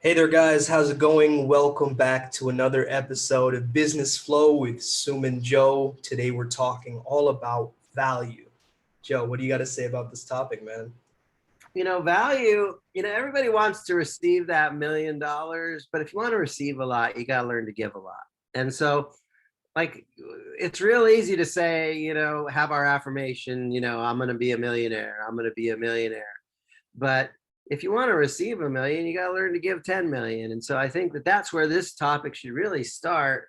Hey there, guys. How's it going? Welcome back to another episode of Business Flow with Sum and Joe. Today, we're talking all about value. Joe, what do you got to say about this topic, man? Value, everybody wants to receive that $1 million, but if you want to receive a lot, you got to learn to give a lot. And so, like, it's real easy to say, have our affirmation, I'm going to be a millionaire. I'm going to be a millionaire. But if you want to receive a million, you got to learn to give 10 million. And so I think that that's where this topic should really start,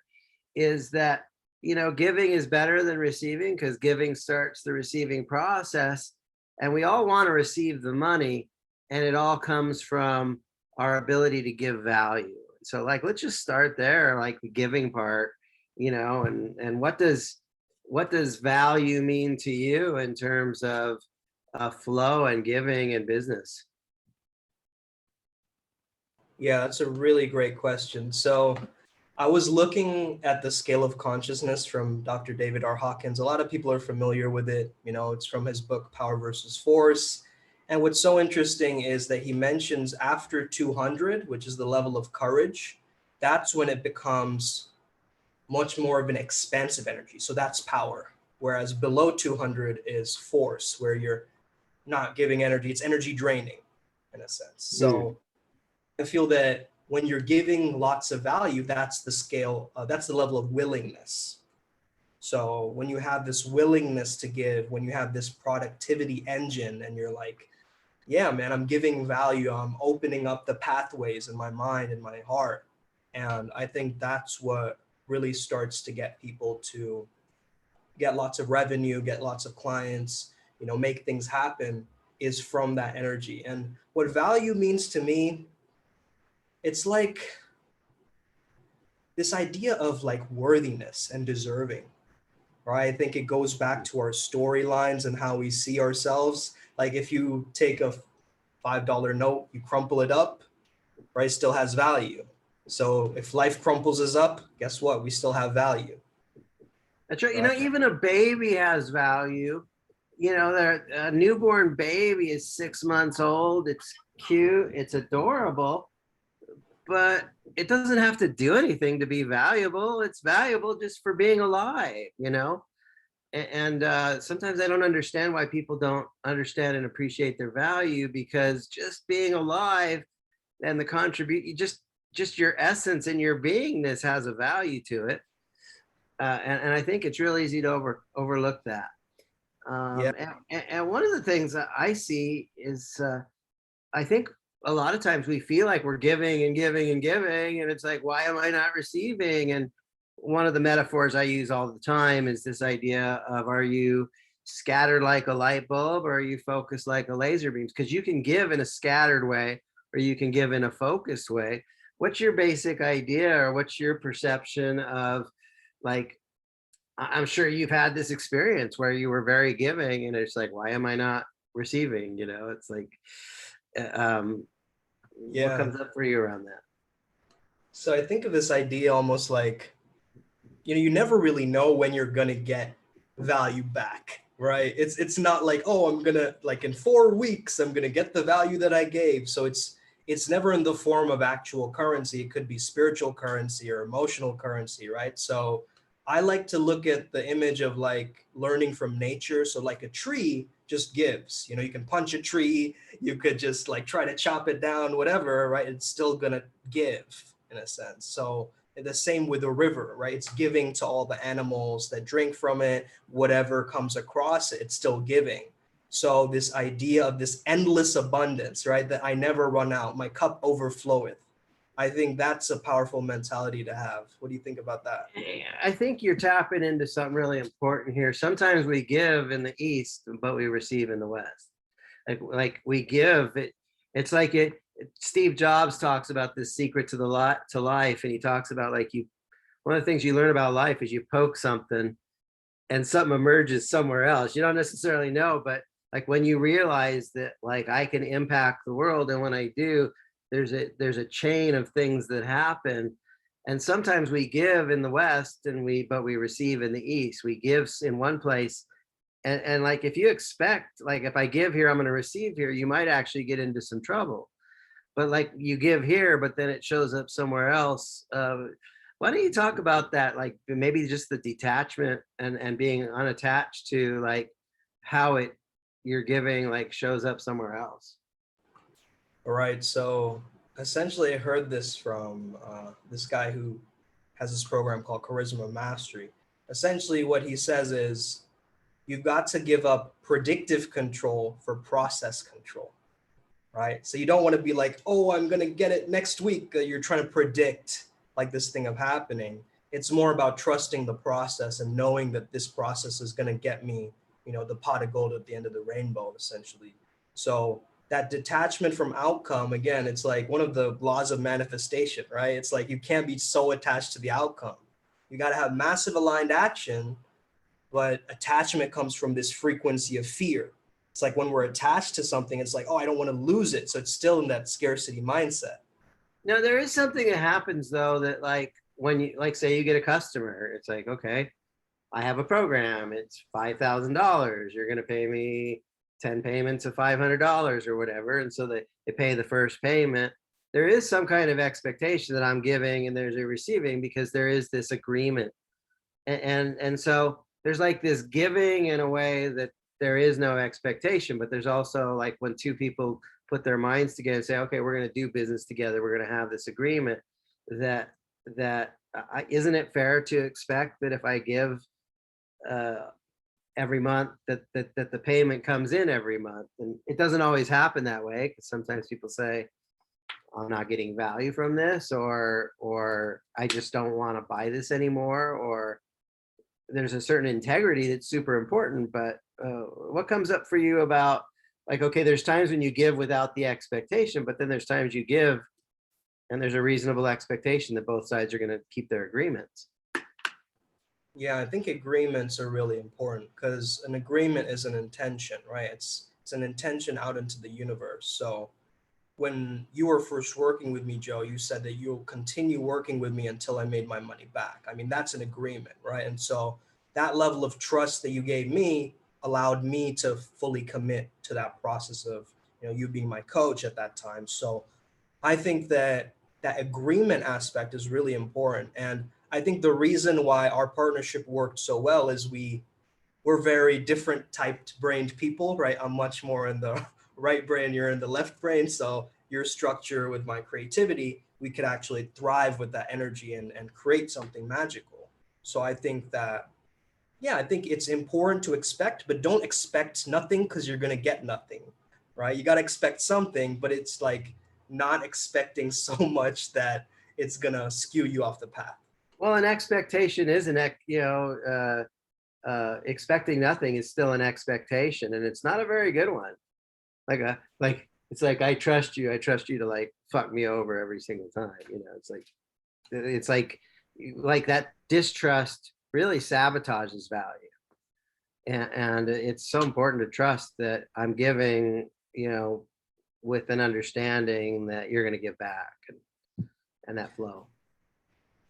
is that, giving is better than receiving, because giving starts the receiving process. And we all want to receive the money, and it all comes from our ability to give value. So, like, let's just start there, like the giving part, and what does value mean to you in terms of flow and giving and business? Yeah, that's a really great question. So, I was looking at the scale of consciousness from Dr. David R. Hawkins. A lot of people are familiar with it. It's from his book, Power versus Force. And what's so interesting is that he mentions after 200, which is the level of courage, that's when it becomes much more of an expansive energy. So that's power. Whereas below 200 is force, where you're not giving energy, it's energy draining in a sense. So I feel that when you're giving lots of value, that's the scale, that's the level of willingness. So when you have this willingness to give, when you have this productivity engine and you're like, yeah, man, I'm giving value, I'm opening up the pathways in my mind and my heart. And I think that's what really starts to get people to get lots of revenue, get lots of clients, make things happen, is from that energy. And what value means to me, it's like this idea of like worthiness and deserving, right? I think it goes back to our storylines and how we see ourselves. Like if you take a $5 note, you crumple it up, right? Still has value. So if life crumples us up, guess what? We still have value. That's right. Right? Even a baby has value. A newborn baby is 6 months old. It's cute. It's adorable, but it doesn't have to do anything to be valuable. It's valuable just for being alive. And sometimes I don't understand why people don't understand and appreciate their value, because just being alive and the contribute, just your essence and your beingness has a value to it. And I think it's real easy to overlook that. Yeah. And one of the things that I see is, I think a lot of times we feel like we're giving and giving and giving, and it's like, why am I not receiving? And one of the metaphors I use all the time is this idea of, are you scattered like a light bulb, or are you focused like a laser beam? Because you can give in a scattered way, or you can give in a focused way. What's your basic idea, or what's your perception of, like, I'm sure you've had this experience where you were very giving and it's like, why am I not receiving? It's like, what comes up for you around that? So I think of this idea almost like, you never really know when you're going to get value back, right? It's not like, oh, I'm going to, like, in 4 weeks, I'm going to get the value that I gave. So it's never in the form of actual currency. It could be spiritual currency or emotional currency, right? So I like to look at the image of like learning from nature. So like a tree just gives, you can punch a tree, you could just like try to chop it down, whatever, right? It's still gonna give in a sense. So the same with a river, right? It's giving to all the animals that drink from it, whatever comes across it, it's still giving. So this idea of this endless abundance, right? That I never run out, my cup overfloweth. I think that's a powerful mentality to have. What do you think about that? I think you're tapping into something really important here. Sometimes we give in the East, but we receive in the West. Like we give it. It's like it. Steve Jobs talks about the secret to to life, and he talks about, like, one of the things you learn about life is you poke something, and something emerges somewhere else. You don't necessarily know, but like when you realize that, like, I can impact the world, and when I do, there's a chain of things that happen. And sometimes we give in the West, but we receive in the East. We give in one place, And like, if you expect, like, if I give here, I'm going to receive here, you might actually get into some trouble. But like, you give here, but then it shows up somewhere else. Why don't you talk about that? Like, maybe just the detachment and being unattached to, like, how it, you're giving, like, shows up somewhere else. All right. So essentially, I heard this from this guy who has this program called Charisma Mastery. Essentially, what he says is you've got to give up predictive control for process control, right? So you don't want to be like, oh, I'm going to get it next week. You're trying to predict like this thing of happening. It's more about trusting the process and knowing that this process is going to get me, the pot of gold at the end of the rainbow, essentially. So that detachment from outcome, again, it's like one of the laws of manifestation, right? It's like you can't be so attached to the outcome. You got to have massive aligned action, but attachment comes from this frequency of fear. It's like when we're attached to something, it's like, oh, I don't want to lose it. So it's still in that scarcity mindset. No, there is something that happens though, that like, when you, like, say you get a customer, it's like, okay, I have a program, it's $5,000. You're going to pay me 10 payments of $500 or whatever. And so they pay the first payment. There is some kind of expectation that I'm giving and there's a receiving, because there is this agreement. And so there's like this giving in a way that there is no expectation, but there's also like when two people put their minds together and say, okay, we're going to do business together, we're going to have this agreement, that isn't it fair to expect that if I give every month, that the payment comes in every month? And it doesn't always happen that way, because sometimes people say, I'm not getting value from this, or I just don't want to buy this anymore, or there's a certain integrity that's super important. But what comes up for you about, like, okay, there's times when you give without the expectation, but then there's times you give and there's a reasonable expectation that both sides are going to keep their agreements. Yeah, I think agreements are really important because an agreement is an intention, right? It's an intention out into the universe. So when you were first working with me, Joe, you said that you'll continue working with me until I made my money back. I mean, that's an agreement, right? And so that level of trust that you gave me allowed me to fully commit to that process of, you being my coach at that time. So I think that that agreement aspect is really important. And I think the reason why our partnership worked so well is we're very different typed brained people, right? I'm much more in the right brain, you're in the left brain. So your structure with my creativity, we could actually thrive with that energy and create something magical. So I think that, yeah, I think it's important to expect, but don't expect nothing because you're going to get nothing, right? You got to expect something, but it's like not expecting so much that it's going to skew you off the path. Well, an expectation is expecting nothing is still an expectation, and it's not a very good one. Like it's like, I trust you to like fuck me over every single time. It's like that distrust really sabotages value. And it's so important to trust that I'm giving, with an understanding that you're going to give back, and that flow.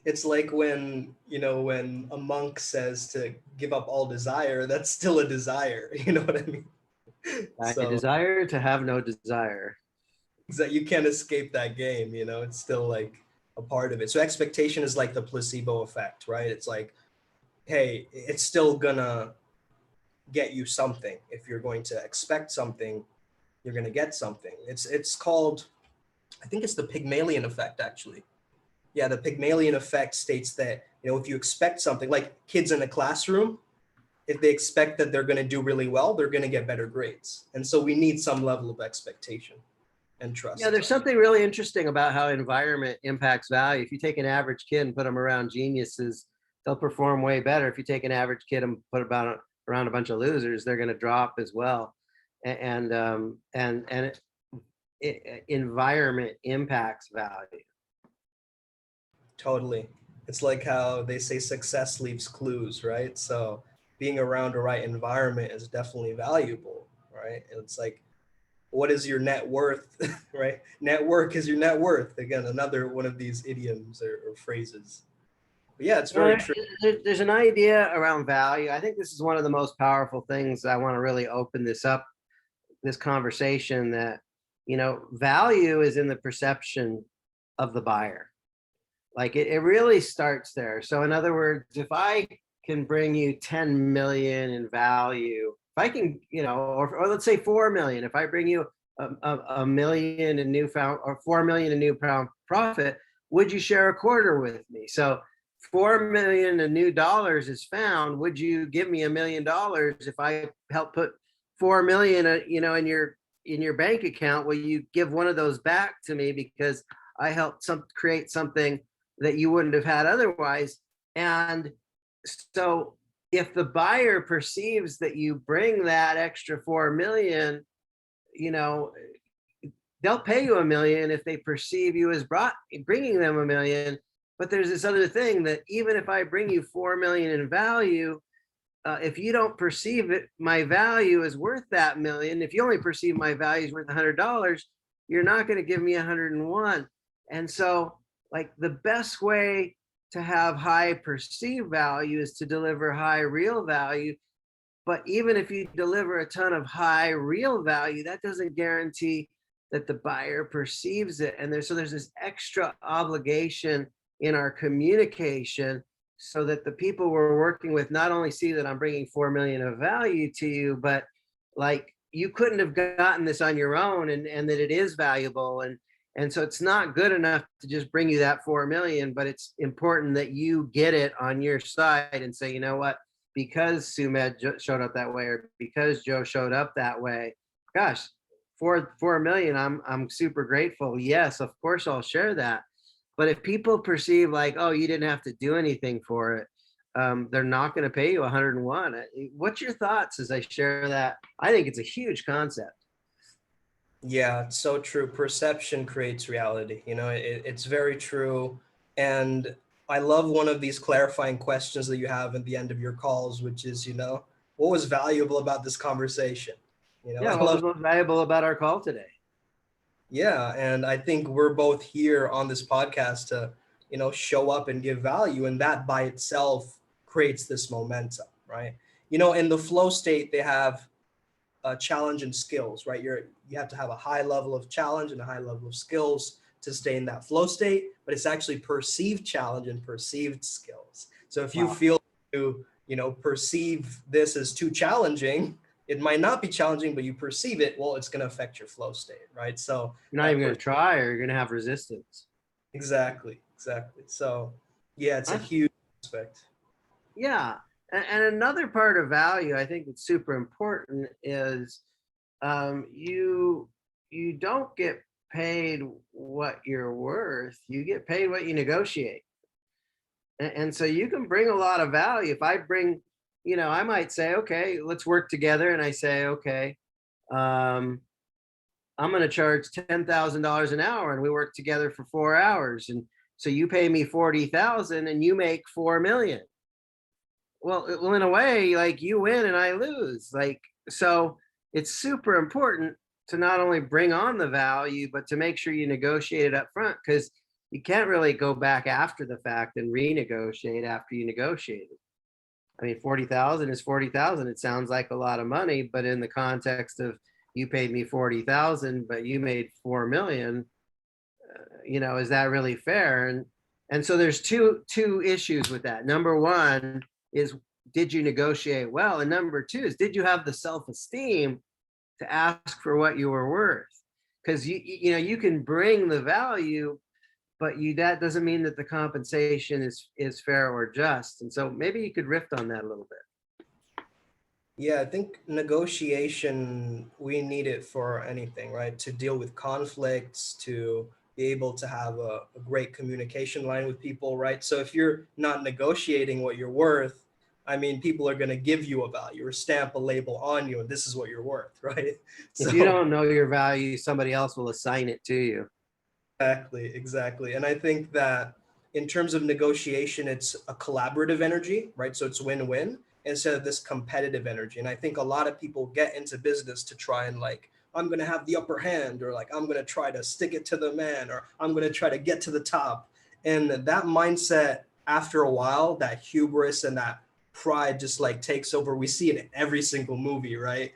It's like when a monk says to give up all desire, that's still a desire. You know what I mean? I So desire to have no desire. that you can't escape that game, it's still like a part of it. So expectation is like the placebo effect, right? It's like, hey, it's still gonna get you something. If you're going to expect something, you're gonna get something. It's called, I think it's the Pygmalion effect, actually. Yeah, the Pygmalion effect states that, if you expect something, like kids in a classroom, if they expect that they're going to do really well, they're going to get better grades. And so we need some level of expectation and trust. Yeah, there's something really interesting about how environment impacts value. If you take an average kid and put them around geniuses, they'll perform way better. If you take an average kid and put around a bunch of losers, they're going to drop as well. And environment impacts value. Totally. It's like how they say success leaves clues, right? So being around the right environment is definitely valuable, right? It's like, what is your net worth, right? Network is your net worth. Again, another one of these idioms or phrases. But yeah, it's very true. There's an idea around value. I think this is one of the most powerful things. I want to really open this up, this conversation, that, value is in the perception of the buyer. Like it really starts there. So in other words, if I can bring you 10 million in value, if I can, or let's say 4 million, if I bring you a million in newfound, or 4 million in newfound profit, would you share a quarter with me? So 4 million in new dollars is found. Would you give me $1 million if I help put 4 million, in your bank account? Will you give one of those back to me because I helped create something that you wouldn't have had otherwise? And so if the buyer perceives that you bring that extra 4 million, they'll pay you $1 million if they perceive you as bringing them $1 million. But there's this other thing, that even if I bring you 4 million in value, if you don't perceive my value is worth that $1 million, if you only perceive my value is worth $100, you're not going to give me 101. And so, like, the best way to have high perceived value is to deliver high real value. But even if you deliver a ton of high real value, that doesn't guarantee that the buyer perceives it. And there's this extra obligation in our communication, so that the people we're working with not only see that I'm bringing 4 million of value to you, but like, you couldn't have gotten this on your own, and that it is valuable. And so it's not good enough to just bring you that 4 million, but it's important that you get it on your side and say, you know what, because Sumed showed up that way, or because Joe showed up that way, gosh, for 4 million, I'm super grateful. Yes, of course I'll share that. But if people perceive like, oh, you didn't have to do anything for it, they're not going to pay you 101. What's your thoughts as I share that? I think it's a huge concept. Yeah, it's so true. Perception creates reality. It's very true. And I love one of these clarifying questions that you have at the end of your calls, which is, what was valuable about this conversation? Yeah, what was most valuable about our call today? Yeah, and I think we're both here on this podcast to, show up and give value, and that by itself creates this momentum, right? In the flow state, they have challenge and skills, right? You have to have a high level of challenge and a high level of skills to stay in that flow state, but it's actually perceived challenge and perceived skills. So if you feel you perceive this as too challenging, it might not be challenging, but you perceive it, well, it's going to affect your flow state, right? So you're not even going to try, or you're going to have resistance. Exactly. So yeah, it's a huge aspect. Yeah. And another part of value, I think that's super important, is you don't get paid what you're worth. You get paid what you negotiate. And so you can bring a lot of value. If I bring, I might say, okay, let's work together. And I say, okay, I'm going to charge $10,000 an hour, and we work together for 4 hours. And so you pay me 40,000 and you make 4 million. Well, in a way, like, you win and I lose. Like, so it's super important to not only bring on the value, but to make sure you negotiate it up front, because you can't really go back after the fact and renegotiate after you negotiated. I mean, 40,000 is 40,000. It sounds like a lot of money, but in the context of, you paid me 40,000, but you made 4 million, is that really fair? And so there's two issues with that. Number one is, did you negotiate well? And number two is, did you have the self-esteem to ask for what you were worth? Because you can bring the value, but that doesn't mean that the compensation is fair or just. And so maybe you could riff on that a little bit. Yeah, I think negotiation, we need it for anything, right? To deal with conflicts, to be able to have a great communication line with people, right? So if you're not negotiating what you're worth, I mean, people are going to give you a value or stamp a label on you, and this is what you're worth, right? If you don't know your value, somebody else will assign it to you. Exactly. And I think that in terms of negotiation, it's a collaborative energy, right? So it's win-win instead of this competitive energy. And I think a lot of people get into business to try and, like, I'm going to have the upper hand, or like, I'm going to try to stick it to the man, or I'm going to try to get to the top. And that mindset after a while, that hubris and that pride just like takes over. We see it in every single movie, right?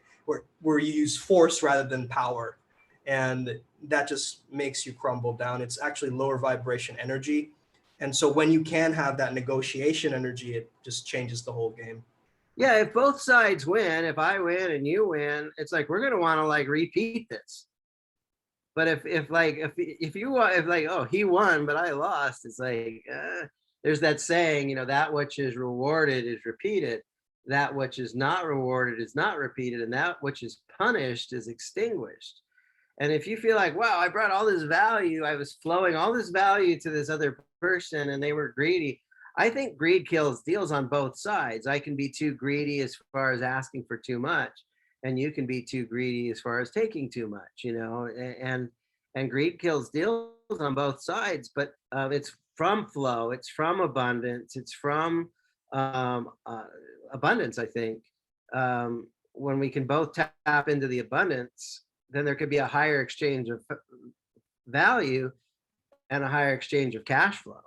Where you use force rather than power. And that just makes you crumble down. It's actually lower vibration energy. And so when you can have that negotiation energy, it just changes the whole game. Yeah, if both sides win, if I win and you win, it's like we're gonna want to like repeat this. But if you if like, oh, he won but I lost, it's like there's that saying, that which is rewarded is repeated, that which is not rewarded is not repeated, and that which is punished is extinguished. And if you feel like, wow, I brought all this value, I was flowing all this value to this other person and they were greedy, I think greed kills deals on both sides. I can be too greedy as far as asking for too much, and you can be too greedy as far as taking too much, and greed kills deals on both sides. But it's from flow, it's from abundance, it's from abundance. I think when we can both tap into the abundance, then there could be a higher exchange of value and a higher exchange of cash flow.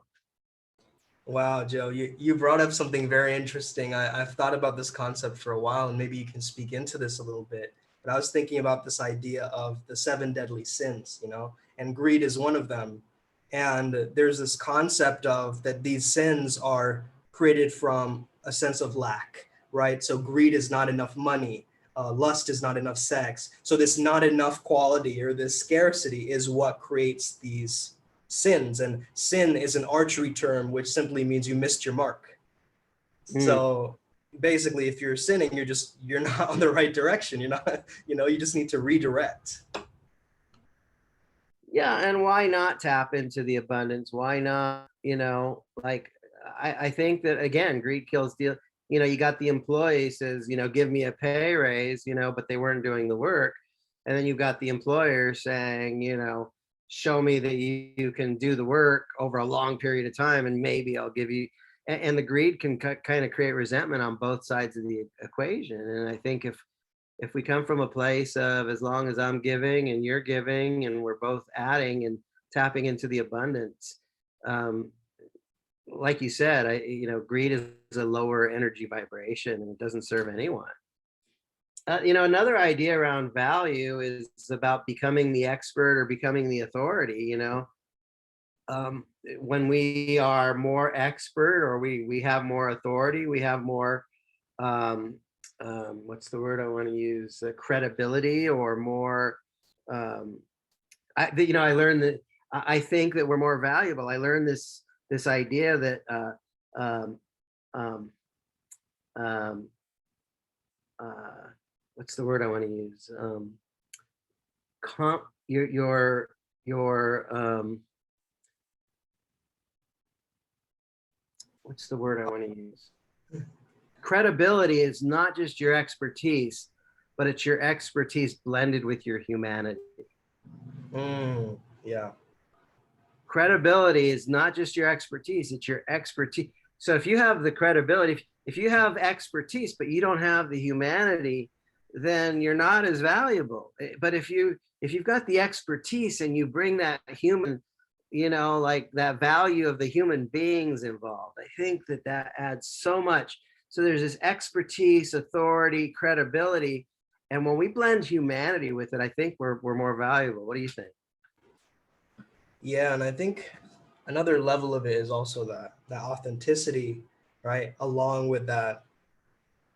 Wow, Joe, you brought up something very interesting. I've thought about this concept for a while, and maybe you can speak into this a little bit. But I was thinking about this idea of the seven deadly sins, and greed is one of them. And there's this concept of that these sins are created from a sense of lack, right? So greed is not enough money. Lust is not enough sex. So this not enough quality or this scarcity is what creates these sins. And sin is an archery term, which simply means you missed your mark. So basically, if you're sinning, you're not on the right direction. You're not, you just need to redirect. Yeah, and why not tap into the abundance? Why not, I think that again, greed kills deal. You got the employee says, give me a pay raise, but they weren't doing the work. And then you've got the employer saying, show me that you can do the work over a long period of time and maybe I'll give you, and the greed can kind of create resentment on both sides of the equation. And I think if we come from a place of as long as I'm giving and you're giving and we're both adding and tapping into the abundance, like you said, greed is a lower energy vibration and it doesn't serve anyone. Another idea around value is about becoming the expert or becoming the authority. When we are more expert or we have more authority, we have more what's the word I want to use? Credibility or more. I learned that I think that we're more valuable. I learned this idea that what's the word I want to use? What's the word I want to use? Credibility is not just your expertise, but it's your expertise blended with your humanity. Yeah. Credibility is not just your expertise, it's your expertise. So if you have the credibility, if you have expertise, but you don't have the humanity, then you're not as valuable. But if you've got the expertise and you bring that human, like that value of the human beings involved, I think that adds so much. So there's this expertise, authority, credibility. And when we blend humanity with it, I think we're more valuable. What do you think? Yeah, and I think another level of it is also that authenticity, right? Along with that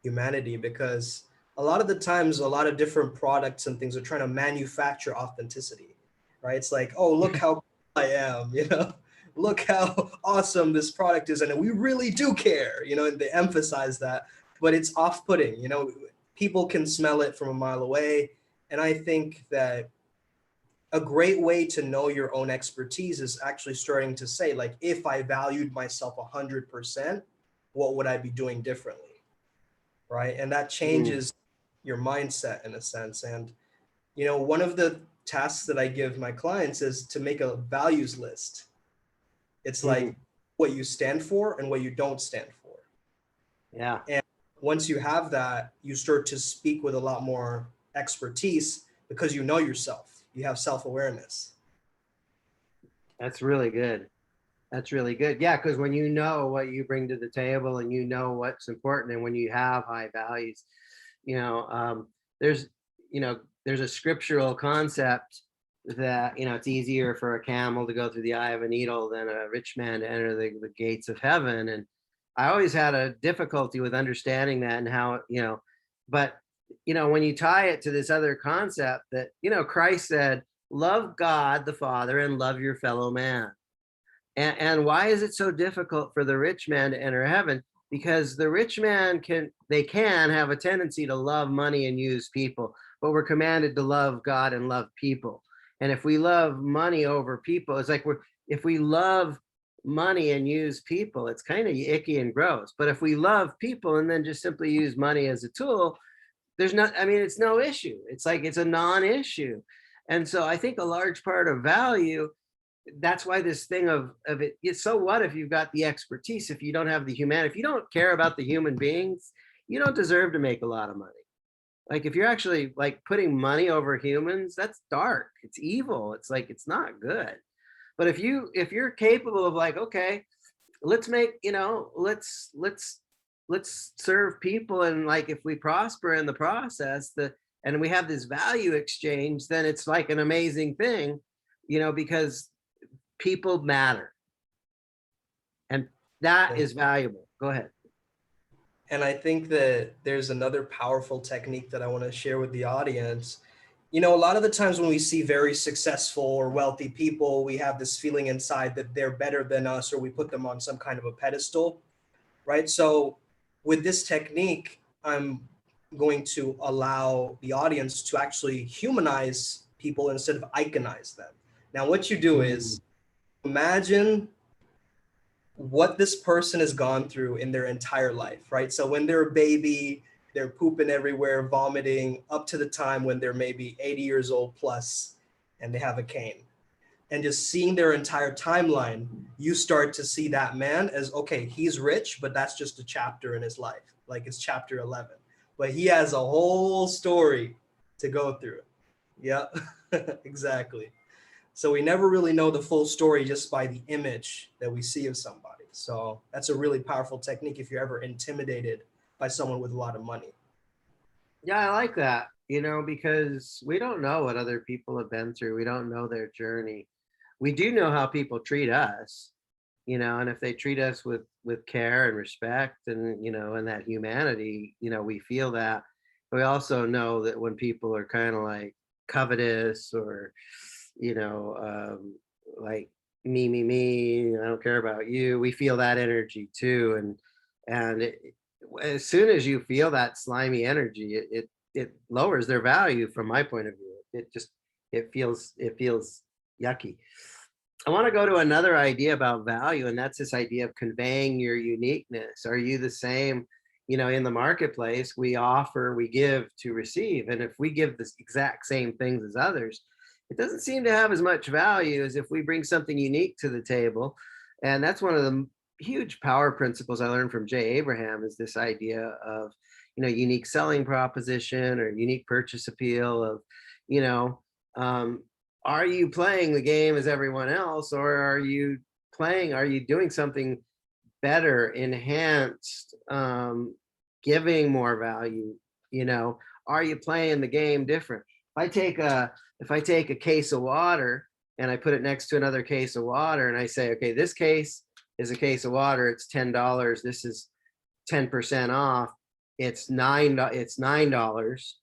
humanity, because a lot of the times, a lot of different products and things are trying to manufacture authenticity, right? It's like, oh, look how cool I am, look how awesome this product is. And we really do care, and they emphasize that, but it's off-putting, people can smell it from a mile away. And I think that a great way to know your own expertise is actually starting to say, like, if I valued myself 100%, what would I be doing differently? Right. And that changes your mindset in a sense. And, one of the tasks that I give my clients is to make a values list. It's like what you stand for and what you don't stand for. Yeah. And once you have that, you start to speak with a lot more expertise because you know yourself. You have self-awareness. That's really good. That's really good. Yeah, because when you know what you bring to the table and you know what's important, and when you have high values, you know, there's, there's a scriptural concept that, it's easier for a camel to go through the eye of a needle than a rich man to enter the gates of heaven. And I always had a difficulty with understanding that and how, but, when you tie it to this other concept that, Christ said, love God the Father and love your fellow man. And why is it so difficult for the rich man to enter heaven? Because the rich man can have a tendency to love money and use people, but we're commanded to love God and love people. And if we love money over people, it's like if we love money and use people, it's kind of icky and gross. But if we love people and then just simply use money as a tool, it's no issue. It's like it's a non-issue. And so I think a large part of value, that's why this thing of it, so what if you've got the expertise, if you don't have the humanity, if you don't care about the human beings, you don't deserve to make a lot of money. Like if you're actually like putting money over humans, that's dark, it's evil, it's like it's not good. But if you're capable of like, okay, let's make, let's serve people, and like if we prosper in the process, and we have this value exchange, then it's like an amazing thing, because people matter, and that is valuable. Go ahead. And I think that there's another powerful technique that I want to share with the audience. A lot of the times when we see very successful or wealthy people, we have this feeling inside that they're better than us, or we put them on some kind of a pedestal, right? So with this technique, I'm going to allow the audience to actually humanize people instead of iconize them. Now, what you do is imagine what this person has gone through in their entire life, right? So when they're a baby, they're pooping everywhere, vomiting, up to the time when they're maybe 80 years old plus and they have a cane. And just seeing their entire timeline, you start to see that man as, okay, he's rich, but that's just a chapter in his life. Like it's chapter 11. But he has a whole story to go through. Yeah, exactly. So we never really know the full story just by the image that we see of somebody. So that's a really powerful technique if you're ever intimidated by someone with a lot of money. Yeah, I like that, because we don't know what other people have been through. We don't know their journey. We do know how people treat us, and if they treat us with care and respect and, and that humanity, we feel that. But we also know that when people are kind of like covetous or, like me, I don't care about you, we feel that energy too. And as soon as you feel that slimy energy, it lowers their value from my point of view. It feels yucky. I want to go to another idea about value, and that's this idea of conveying your uniqueness. Are you the same? In the marketplace, we offer, we give to receive. And if we give the exact same things as others, it doesn't seem to have as much value as if we bring something unique to the table. And that's one of the huge power principles I learned from Jay Abraham, is this idea of, unique selling proposition or unique purchase appeal of, are you playing the game as everyone else, or are you doing something better, enhanced, giving more value? Are you playing the game different? If I take a case of water and I put it next to another case of water and I say, okay, this case is a case of water, it's $10. This is 10% off. It's $9.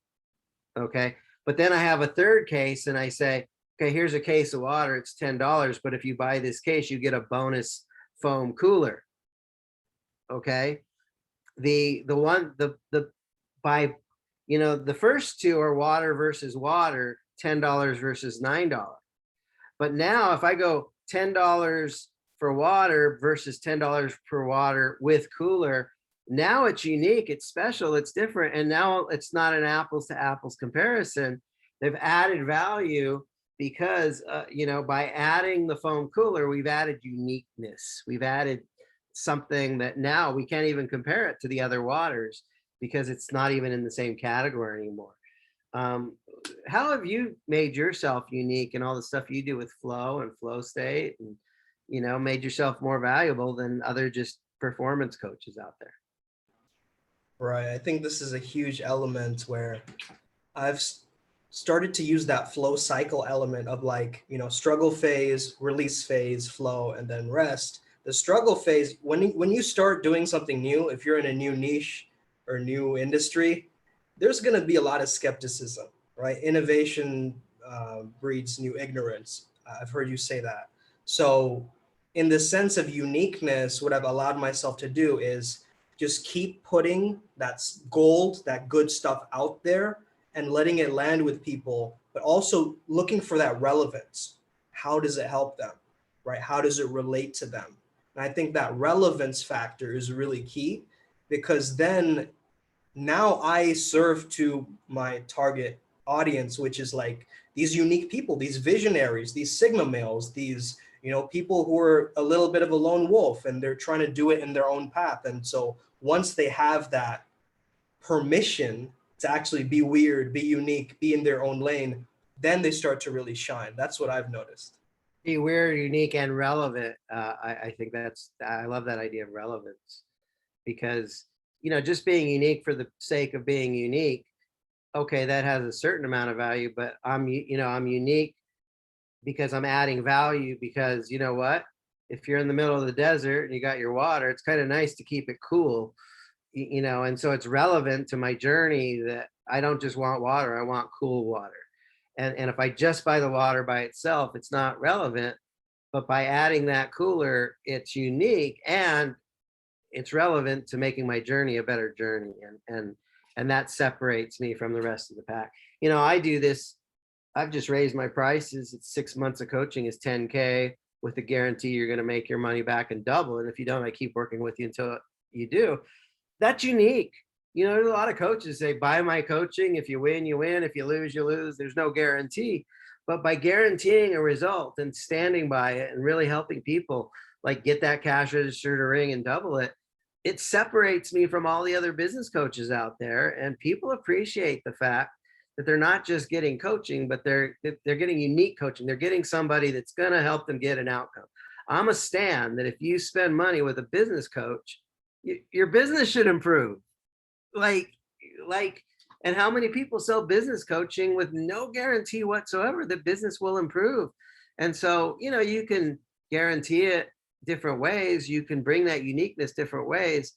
Okay. But then I have a third case and I say, okay, here's a case of water, it's $10, but if you buy this case, you get a bonus foam cooler. Okay. The first two are water versus water, $10 versus $9. But now if I go $10 for water versus $10 per water with cooler, now it's unique, it's special, it's different. And now it's not an apples to apples comparison. They've added value because, by adding the foam cooler, we've added uniqueness. We've added something that now we can't even compare it to the other waters because it's not even in the same category anymore. How have you made yourself unique in all the stuff you do with flow and flow state? And made yourself more valuable than other just performance coaches out there. Right. I think this is a huge element where I've started to use that flow cycle element of like, struggle phase, release phase, flow, and then rest. The struggle phase, when you start doing something new, if you're in a new niche or new industry, there's going to be a lot of skepticism, right? Innovation breeds new ignorance. I've heard you say that. So in the sense of uniqueness, what I've allowed myself to do is just keep putting that gold, that good stuff out there and letting it land with people, but also looking for that relevance. How does it help them, right? How does it relate to them? And I think that relevance factor is really key, because then now I serve to my target audience, which is like these unique people, these visionaries, these Sigma males, these, people who are a little bit of a lone wolf and they're trying to do it in their own path. And so once they have that permission to actually be weird, be unique, be in their own lane, then they start to really shine. That's what I've noticed. Be weird, unique, and relevant. I think I love that idea of relevance, because, just being unique for the sake of being unique, okay, that has a certain amount of value, but I'm unique because I'm adding value, because you know what? If you're in the middle of the desert and you got your water, it's kind of nice to keep it cool, and so it's relevant to my journey that I don't just want water, I want cool water. And if I just buy the water by itself, it's not relevant, but by adding that cooler, it's unique and it's relevant to making my journey a better journey. And that separates me from the rest of the pack. I do this. I've just raised my prices. It's 6 months of coaching is 10K with the guarantee you're going to make your money back and double. And if you don't, I keep working with you until you do. That's unique. There's a lot of coaches say, buy my coaching. If you win, you win. If you lose, you lose. There's no guarantee. But by guaranteeing a result and standing by it and really helping people like get that cash register to ring and double it, it separates me from all the other business coaches out there. And people appreciate the fact that they're not just getting coaching, but they're getting unique coaching. They're getting somebody that's going to help them get an outcome. I'm a stand that if you spend money with a business coach, your business should improve. And how many people sell business coaching with no guarantee whatsoever that business will improve? And so, you can guarantee it different ways. You can bring that uniqueness different ways.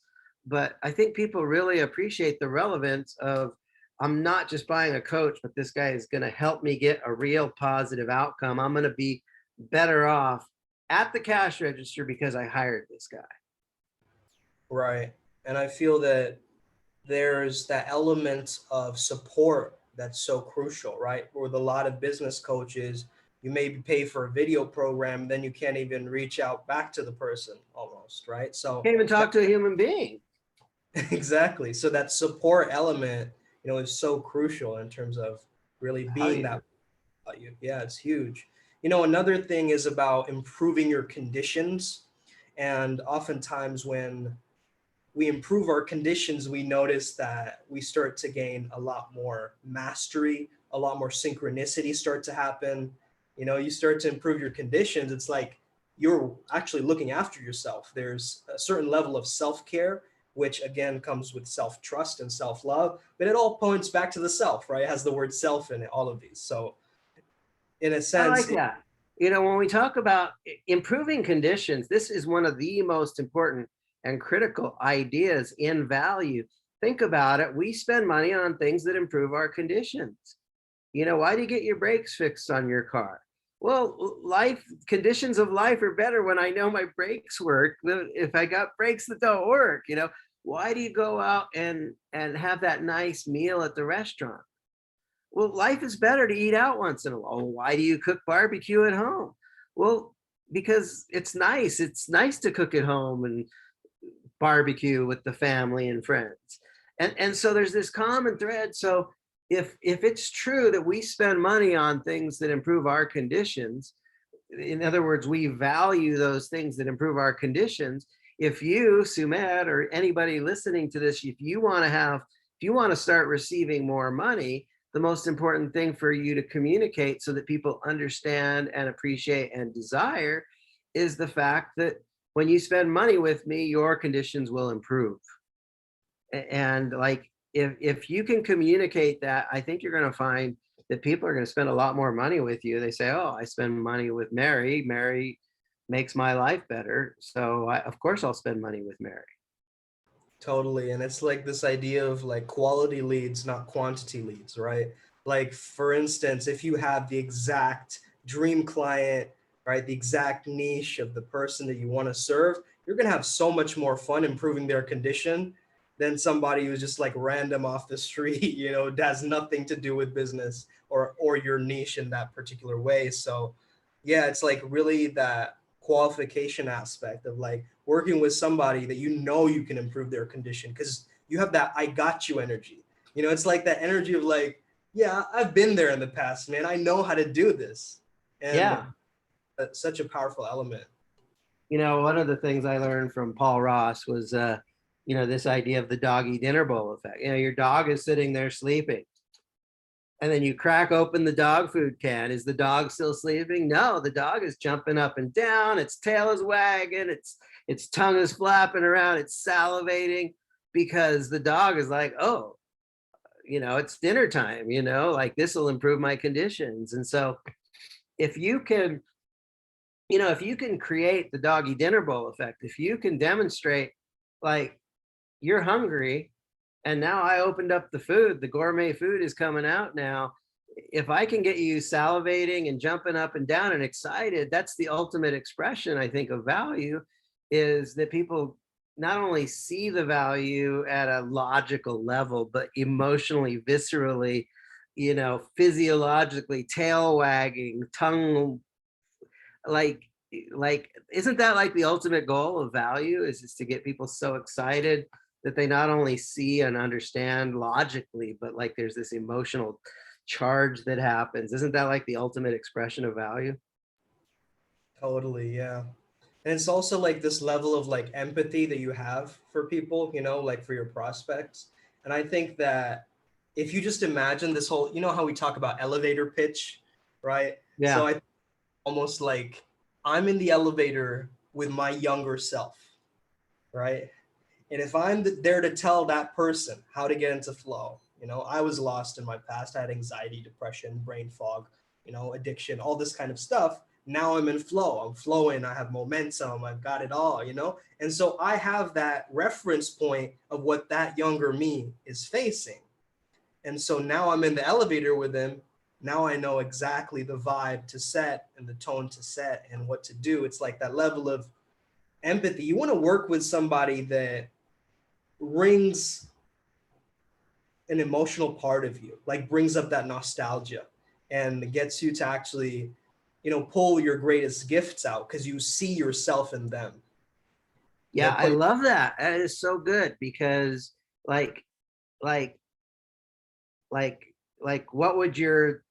But I think people really appreciate the relevance of, I'm not just buying a coach, but this guy is going to help me get a real positive outcome. I'm going to be better off at the cash register because I hired this guy. Right. And I feel that there's that element of support that's so crucial, right? With a lot of business coaches, you maybe pay for a video program, then you can't even reach out back to the person almost, right? So can't even talk to a human being. Exactly. So that support element, is so crucial in terms of really being that value. Yeah, it's huge. Another thing is about improving your conditions. And oftentimes when we improve our conditions, we notice that we start to gain a lot more mastery, a lot more synchronicity start to happen. You start to improve your conditions. It's like you're actually looking after yourself. There's a certain level of self-care, which again comes with self-trust and self-love, but it all points back to the self, right? It has the word self in it, all of these. So in a sense, I like that. When we talk about improving conditions, this is one of the most important and critical ideas in value. Think about it. We spend money on things that improve our conditions. Why do you get your brakes fixed on your car? Well, conditions of life are better when I know my brakes work than if I got brakes that don't work. Why do you go out and have that nice meal at the restaurant? Well, life is better to eat out once in a while. Why do you cook barbecue at home? Well, because it's nice. It's nice to cook at home and barbecue with the family and friends. And so there's this common thread. So if it's true that we spend money on things that improve our conditions, in other words, we value those things that improve our conditions. If you, Sumedh, or anybody listening to this, if you want to start receiving more money, the most important thing for you to communicate so that people understand and appreciate and desire is the fact that when you spend money with me, your conditions will improve. And like, if you can communicate that, I think you're going to find that people are going to spend a lot more money with you. They say, oh, I spend money with Mary. Mary makes my life better. So of course I'll spend money with Mary. Totally. And it's like this idea of like quality leads, not quantity leads, right? Like, for instance, if you have the exact dream client, right, the exact niche of the person that you want to serve, you're going to have so much more fun improving their condition than somebody who's just like random off the street, that has nothing to do with business or your niche in that particular way. So yeah, it's like really that qualification aspect of like working with somebody that you can improve their condition because you have that I got you energy. It's like that energy of like, yeah, I've been there in the past, man. I know how to do this. And Yeah. that's such a powerful element. One of the things I learned from Paul Ross was, this idea of the doggy dinner bowl effect. Your dog is sitting there sleeping, and then you crack open the dog food can. Is the dog still sleeping? No, the dog is jumping up and down. Its tail is wagging. Its tongue is flapping around. It's salivating because the dog is like, oh, it's dinner time. Like this will improve my conditions. And so, if you can, if you can create the doggy dinner bowl effect, if you can demonstrate, like, you're hungry, and now I opened up the food, the gourmet food is coming out now. If I can get you salivating and jumping up and down and excited, that's the ultimate expression, I think, of value, is that people not only see the value at a logical level, but emotionally, viscerally, physiologically, tail wagging, tongue, like isn't that like the ultimate goal of value, is just to get people so excited that they not only see and understand logically, but like there's this emotional charge that happens. Isn't that like the ultimate expression of value? Totally, yeah. And it's also like this level of like empathy that you have for people, like for your prospects. And I think that if you just imagine this whole, how we talk about elevator pitch, right? Yeah. So I almost like I'm in the elevator with my younger self, right? And if I'm there to tell that person how to get into flow, I was lost in my past. I had anxiety, depression, brain fog, addiction, all this kind of stuff. Now I'm in flow. I'm flowing. I have momentum. I've got it all. And so I have that reference point of what that younger me is facing. And so now I'm in the elevator with him. Now I know exactly the vibe to set and the tone to set and what to do. It's like that level of empathy. You want to work with somebody that rings an emotional part of you, like brings up that nostalgia and gets you to actually, pull your greatest gifts out because you see yourself in them. Yeah, I love that. That is so good because like like like what would your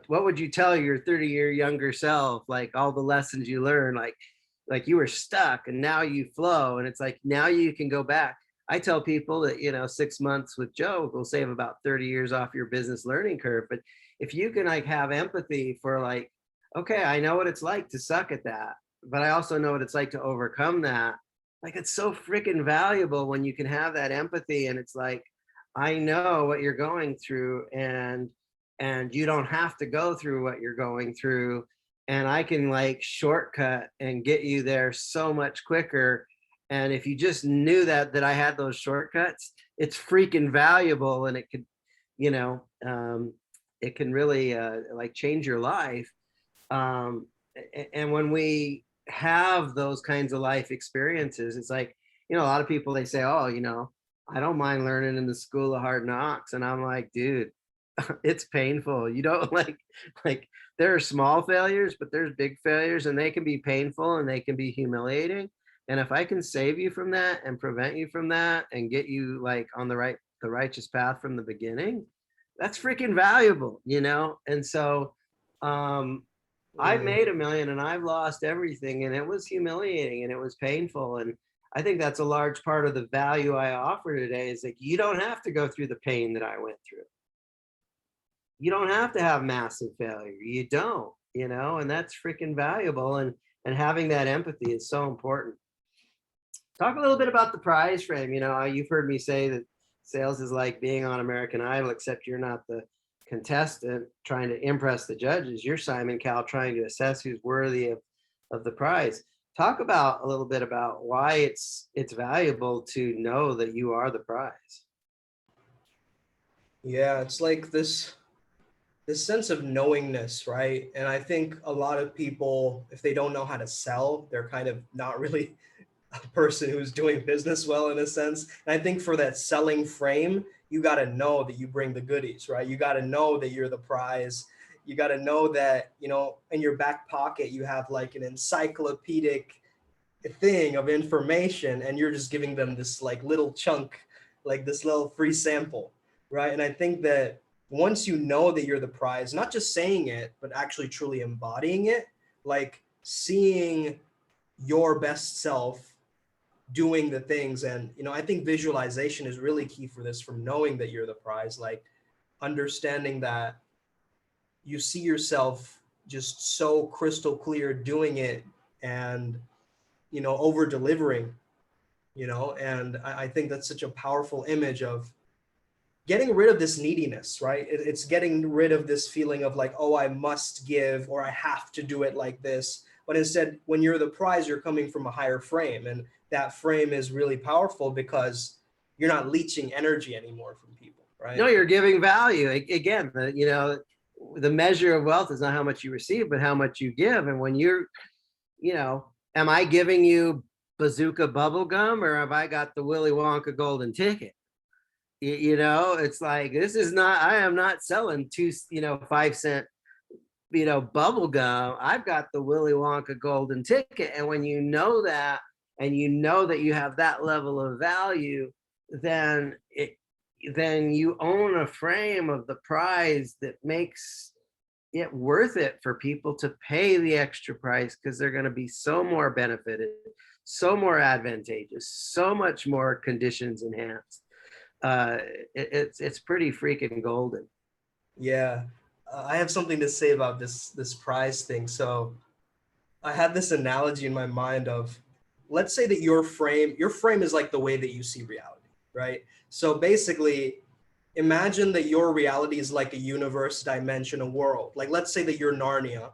what would you tell your 30-year younger self, like all the lessons you learned, like you were stuck and now you flow, and it's like now you can go back. I tell people that 6 months with Joe will save about 30 years off your business learning curve. But if you can like have empathy for like, okay, I know what it's like to suck at that, but I also know what it's like to overcome that. Like, it's so freaking valuable when you can have that empathy, and it's like, I know what you're going through, and you don't have to go through what you're going through, and I can like shortcut and get you there so much quicker. And if you just knew that I had those shortcuts, it's freaking valuable, and it could, it can really like change your life. And when we have those kinds of life experiences, it's like, a lot of people, they say, oh, I don't mind learning in the school of hard knocks. And I'm like, dude, it's painful. You don't like there are small failures, but there's big failures, and they can be painful and they can be humiliating. And if I can save you from that and prevent you from that and get you like on the righteous path from the beginning, that's freaking valuable. And so I've made $1 million and I've lost everything, and it was humiliating and it was painful. And I think that's a large part of the value I offer today, is that you don't have to go through the pain that I went through. You don't have to have massive failure. You don't, and that's freaking valuable. And And having that empathy is so important. Talk a little bit about the prize frame. You know, you've heard me say that sales is like being on American Idol, except you're not the contestant trying to impress the judges. You're Simon Cowell trying to assess who's worthy of the prize. Talk about a little bit about why it's valuable to know that you are the prize. Yeah, it's like this sense of knowingness, right? And I think a lot of people, if they don't know how to sell, they're kind of not really a person who's doing business well in a sense. And I think for that selling frame, you got to know that you bring the goodies, right? You got to know that you're the prize. You got to know that, you know, in your back pocket, you have like an encyclopedic thing of information and you're just giving them this like little chunk, like this little free sample, right? And I think that once you know that you're the prize, not just saying it, but actually truly embodying it, like seeing your best self doing the things. And, you know, I think visualization is really key for this, from knowing that you're the prize, like understanding that you see yourself just so crystal clear doing it and, you know, over delivering, you know. And I think that's such a powerful image of getting rid of this neediness, right? It's getting rid of this feeling of like, oh, I must give or I have to do it like this. But instead, when you're the prize, you're coming from a higher frame. And that frame is really powerful because you're not leeching energy anymore from people, right? No, you're giving value. Again, you know, the measure of wealth is not how much you receive, but how much you give. And when you're, you know, am I giving you bazooka bubble gum or have I got the Willy Wonka golden ticket? You know, it's like, this is not, I am not selling 5-cent, you know, bubble gum. I've got the Willy Wonka golden ticket. And when you know that, and you know that you have that level of value, then you own a frame of the prize that makes it worth it for people to pay the extra price, because they're going to be so more benefited, so more advantageous, so much more conditions enhanced. It's pretty freaking golden. Yeah, I have something to say about this prize thing. So I had this analogy in my mind of, let's say that your frame is like the way that you see reality, right? So basically, imagine that your reality is like a universe, dimension, a world. Like, let's say that you're Narnia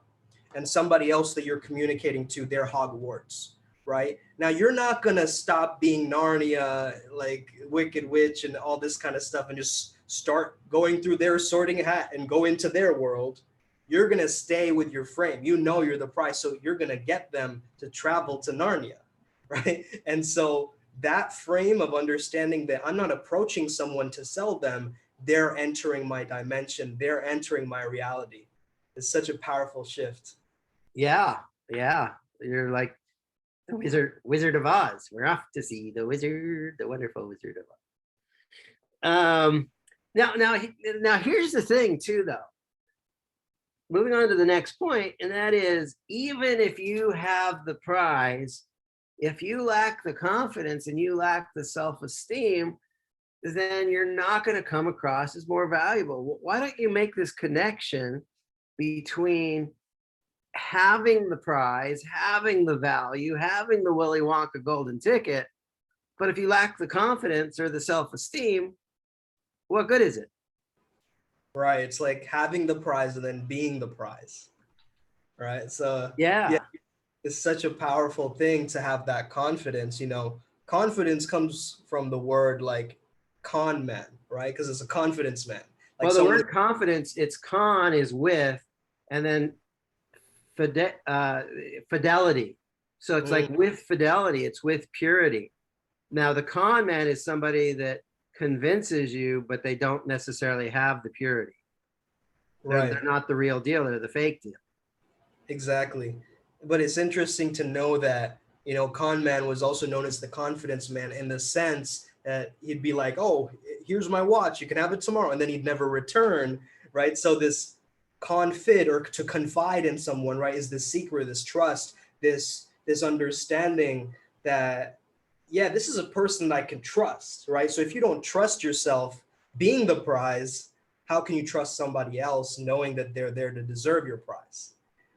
and somebody else that you're communicating to, they're Hogwarts, right? Now, you're not going to stop being Narnia, like Wicked Witch and all this kind of stuff, and just start going through their sorting hat and go into their world. You're going to stay with your frame. You know you're the prize, so you're going to get them to travel to Narnia, right? And so that frame of understanding that I'm not approaching someone to sell them, they're entering my dimension, they're entering my reality. It's such a powerful shift. Yeah, yeah. You're like the Wizard of Oz. We're off to see the wonderful Wizard of Oz. Now here's the thing too, though. Moving on to the next point, and that is, even if you have the prize, if you lack the confidence and you lack the self-esteem, then you're not going to come across as more valuable. Why don't you make this connection between having the prize, having the value, having the Willy Wonka golden ticket, but if you lack the confidence or the self-esteem, what good is it? Right. It's like having the prize and then being the prize. Right. So Yeah. it's such a powerful thing to have that confidence. You know, confidence comes from the word like con man, right? Because it's a confidence man. Like, well, the word confidence, it's con is with, and then fidelity. So it's like with fidelity, it's with purity. Now the con man is somebody that convinces you, but they don't necessarily have the purity. They're not the real deal, they're the fake deal. Exactly. But it's interesting to know that, you know, con man was also known as the confidence man, in the sense that he'd be like, oh, here's my watch, you can have it tomorrow, and then he'd never return, right? So this confide, or to confide in someone, right, is this secret, this trust, this understanding that, yeah, this is a person that I can trust, right? So if you don't trust yourself being the prize, how can you trust somebody else knowing that they're there to deserve your prize?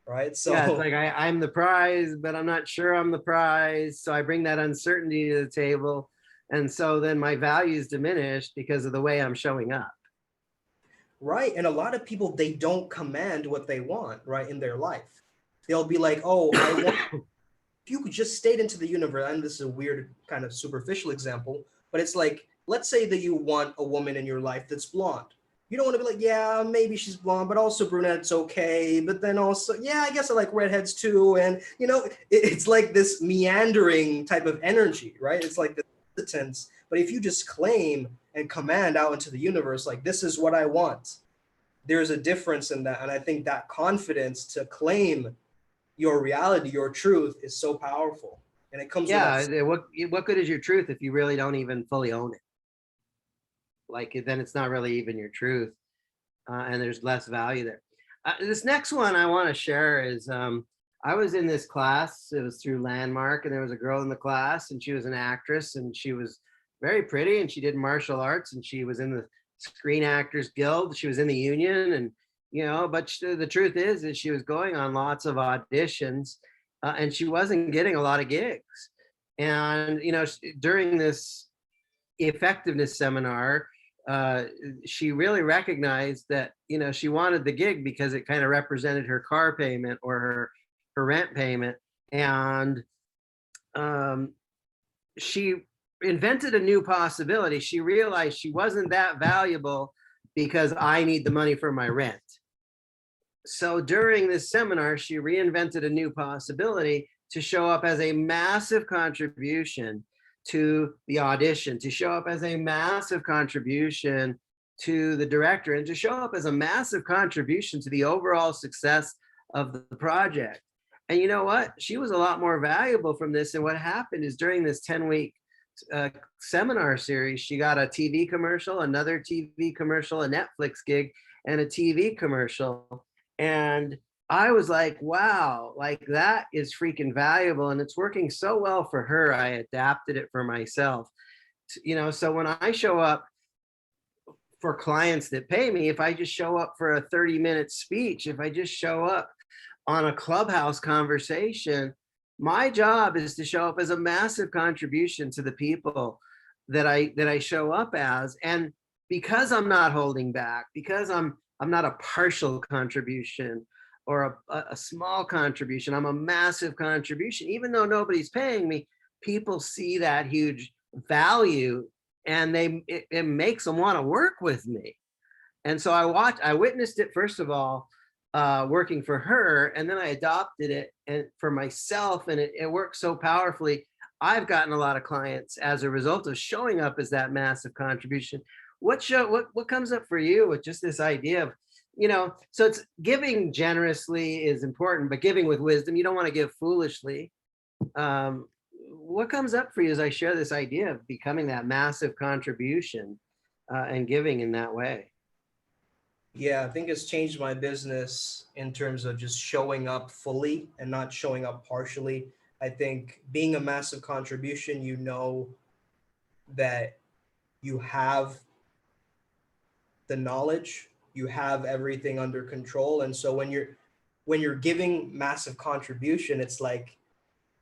right? Yeah, it's So like I'm the prize, but I'm not sure I'm the prize. So I bring that uncertainty to the table. And so then my value is diminished because of the way I'm showing up. right, and a lot of people, they don't command what they want, right, in their life. They'll be like, oh, I want, if you could just stayed into the universe, and this is a weird kind of superficial example, but it's like, let's say that you want a woman in your life that's blonde. You don't want to be like, yeah, maybe she's blonde, but also brunette's okay. But then also, yeah, I guess I like redheads too. And it's like this meandering type of energy, right? It's like this hesitance. But if you just claim and command out into the universe, like, this is what I want, there's a difference in that. And I think that confidence to claim your reality, your truth, is so powerful. And it comes with that. Yeah, what good is your truth if you really don't even fully own it? Like then it's not really even your truth, and there's less value there. This next one I want to share is I was in this class. It was through Landmark, and there was a girl in the class, and she was an actress, and she was very pretty, and she did martial arts, and she was in the Screen Actors Guild. She was in the union, and but the truth is she was going on lots of auditions, and she wasn't getting a lot of gigs. And during this effectiveness seminar, she really recognized that she wanted the gig because it kind of represented her car payment or her rent payment, and she invented a new possibility. She realized she wasn't that valuable because I need the money for my rent. So during this seminar, she reinvented a new possibility to show up as a massive contribution to the audition, to show up as a massive contribution to the director, and to show up as a massive contribution to the overall success of the project. And you know what? She was a lot more valuable from this. And what happened is during this 10-week seminar series, she got a TV commercial, another TV commercial, a Netflix gig, and a TV commercial. And I was like, wow, like that is freaking valuable. And it's working so well for her. I adapted it for myself. So when I show up for clients that pay me, if I just show up for a 30-minute speech, if I just show up on a Clubhouse conversation, my job is to show up as a massive contribution to the people that I show up as. And because I'm not holding back, because I'm not a partial contribution or a small contribution, I'm a massive contribution. Even though nobody's paying me, people see that huge value, and it makes them want to work with me. And so I witnessed it, first of all, working for her, and then I adopted it and for myself, and it worked so powerfully. I've gotten a lot of clients as a result of showing up as that massive contribution. What comes up for you with just this idea of, so it's giving generously is important, but giving with wisdom. You don't want to give foolishly. What comes up for you as I share this idea of becoming that massive contribution and giving in that way? Yeah, I think it's changed my business in terms of just showing up fully and not showing up partially. I think being a massive contribution, that you have the knowledge, you have everything under control. And so when you're giving massive contribution, it's like,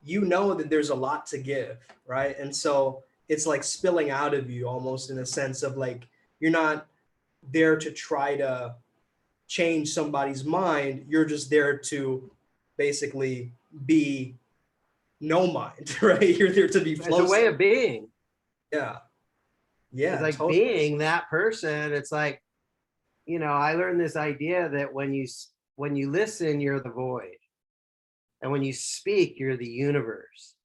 that there's a lot to give, right? And so it's like spilling out of you, almost, in a sense of like, you're not there to try to change somebody's mind. You're just there to basically be no mind, right? You're there to be It's a way of being. Yeah. It's like totally. being that person. It's like, I learned this idea that when you listen, you're the void. And when you speak, you're the universe.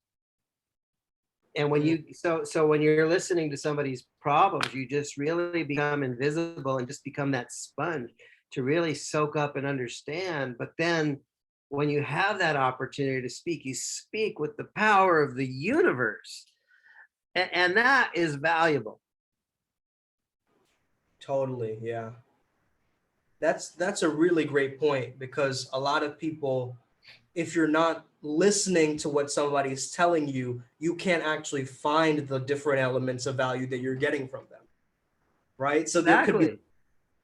And when when you're listening to somebody's problems, you just really become invisible and just become that sponge to really soak up and understand. But then when you have that opportunity to speak, you speak with the power of the universe. And that is valuable. Totally. Yeah. That's a really great point, because a lot of people, if you're not listening to what somebody's telling you, you can't actually find the different elements of value that you're getting from them, right? So there could be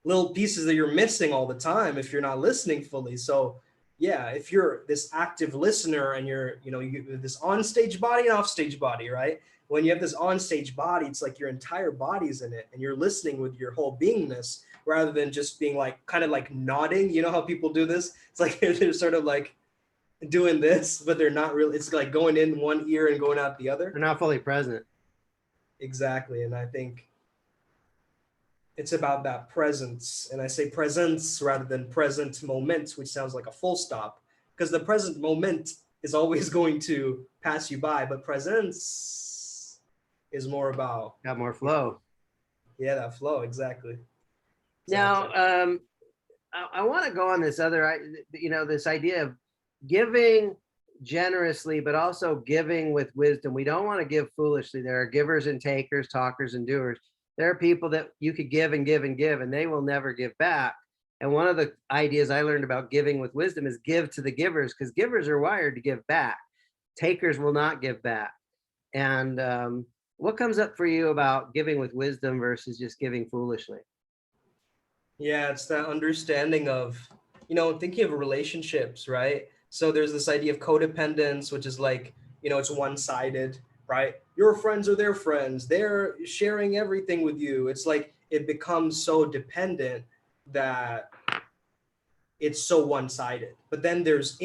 little pieces that you're missing all the time if you're not listening fully. So yeah, if you're this active listener and you're, you this on stage body and off stage body, right? When you have this on stage body, it's like your entire body's in it and you're listening with your whole beingness rather than just being like kind of like nodding. You know how people do this? It's like they're sort of like doing this, but they're not really. It's like going in one ear and going out the other. They're not fully present. Exactly. And I think it's about that presence. And I say presence rather than present moment, which sounds like a full stop, because the present moment is always going to pass you by, but presence is more about, Got more flow. yeah, that flow. Exactly. Now, I want to go on this other, this idea of giving generously, but also giving with wisdom. We don't want to give foolishly. There are givers and takers, talkers and doers. There are people that you could give and give and give, and they will never give back. And one of the ideas I learned about giving with wisdom is give to the givers, because givers are wired to give back. Takers will not give back. And what comes up for you about giving with wisdom versus just giving foolishly? Yeah, it's that understanding of, thinking of relationships, right? So there's this idea of codependence, which is like, it's one-sided, right? Your friends are their friends. They're sharing everything with you. It's like it becomes so dependent that it's so one-sided. But then there's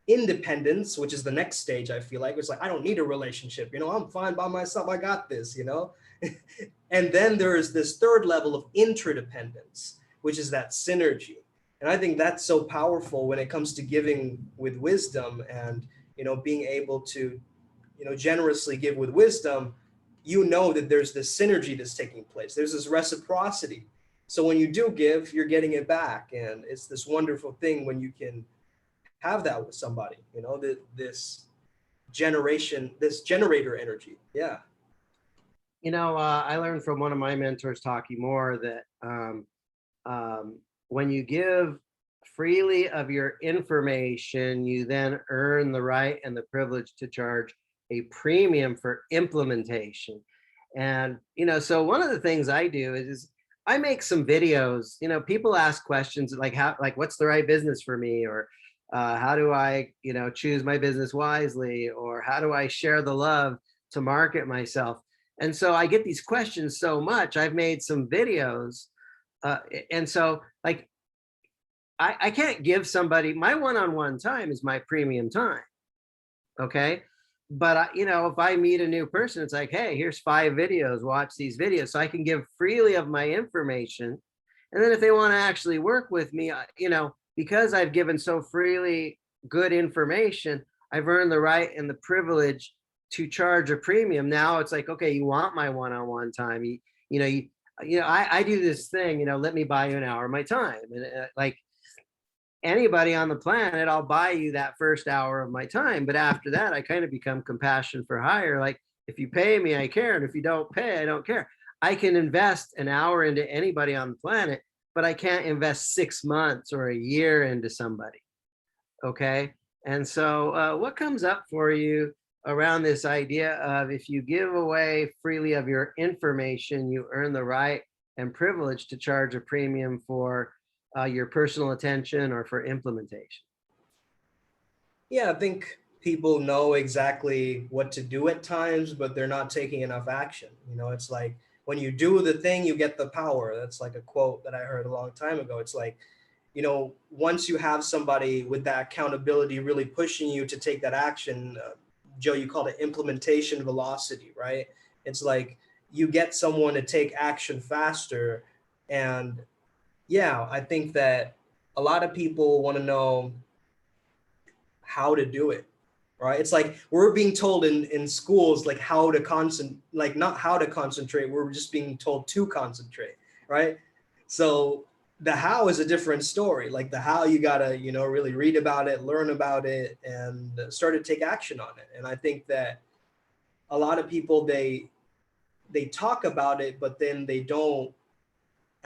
independence, which is the next stage, I feel like. It's like, I don't need a relationship. I'm fine by myself. I got this. And then there's this third level of interdependence, which is that synergy. And I think that's so powerful when it comes to giving with wisdom and, being able to, generously give with wisdom. That there's this synergy that's taking place. There's this reciprocity. So when you do give, you're getting it back. And it's this wonderful thing when you can have that with somebody, this generator energy. Yeah. I learned from one of my mentors, Taki Moore, that when you give freely of your information, you then earn the right and the privilege to charge a premium for implementation. And, so one of the things I do is I make some videos. People ask questions like what's the right business for me? Or how do I, choose my business wisely? Or how do I share the love to market myself? And so I get these questions so much. I've made some videos. And so like, I can't give somebody my one-on-one time is my premium time. Okay. But if I meet a new person, it's like, hey, here's 5 videos, watch these videos. So I can give freely of my information. And then if they want to actually work with me, because I've given so freely good information, I've earned the right and the privilege to charge a premium. Now it's like, okay, you want my one-on-one time. I do this thing, let me buy you an hour of my time. And like anybody on the planet, I'll buy you that first hour of my time. But after that, I kind of become compassion for hire. Like if you pay me, I care. And if you don't pay, I don't care. I can invest an hour into anybody on the planet, but I can't invest 6 months or a year into somebody. Okay. And so what comes up for you around this idea of if you give away freely of your information, you earn the right and privilege to charge a premium for your personal attention or for implementation? Yeah, I think people know exactly what to do at times, but they're not taking enough action. It's like when you do the thing, you get the power. That's like a quote that I heard a long time ago. It's like, once you have somebody with that accountability really pushing you to take that action, Joe, you called it implementation velocity, right? It's like you get someone to take action faster. And yeah, I think that a lot of people want to know how to do it, right? It's like we're being told in schools like how to concentrate, like not how to concentrate, we're just being told to concentrate, right? So the how is a different story. Like the how, you gotta really read about it, learn about it, and start to take action on it. And I think that a lot of people, they talk about it, but then they don't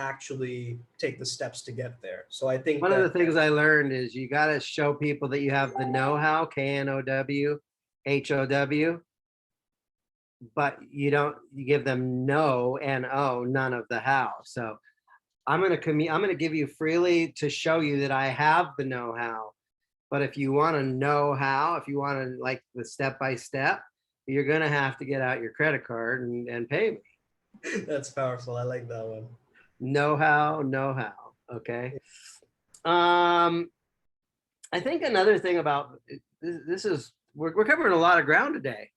actually take the steps to get there. So I think one of the things I learned is you got to show people that you have the know-how, KNOWHOW, but you give them none of the how. So I'm going to give you freely to show you that I have the know-how, But if you want to know how, if you want to like the step by step, you're going to have to get out your credit card and pay me. That's powerful. I like that one. Know how. Okay. I think another thing about this is we're covering a lot of ground today.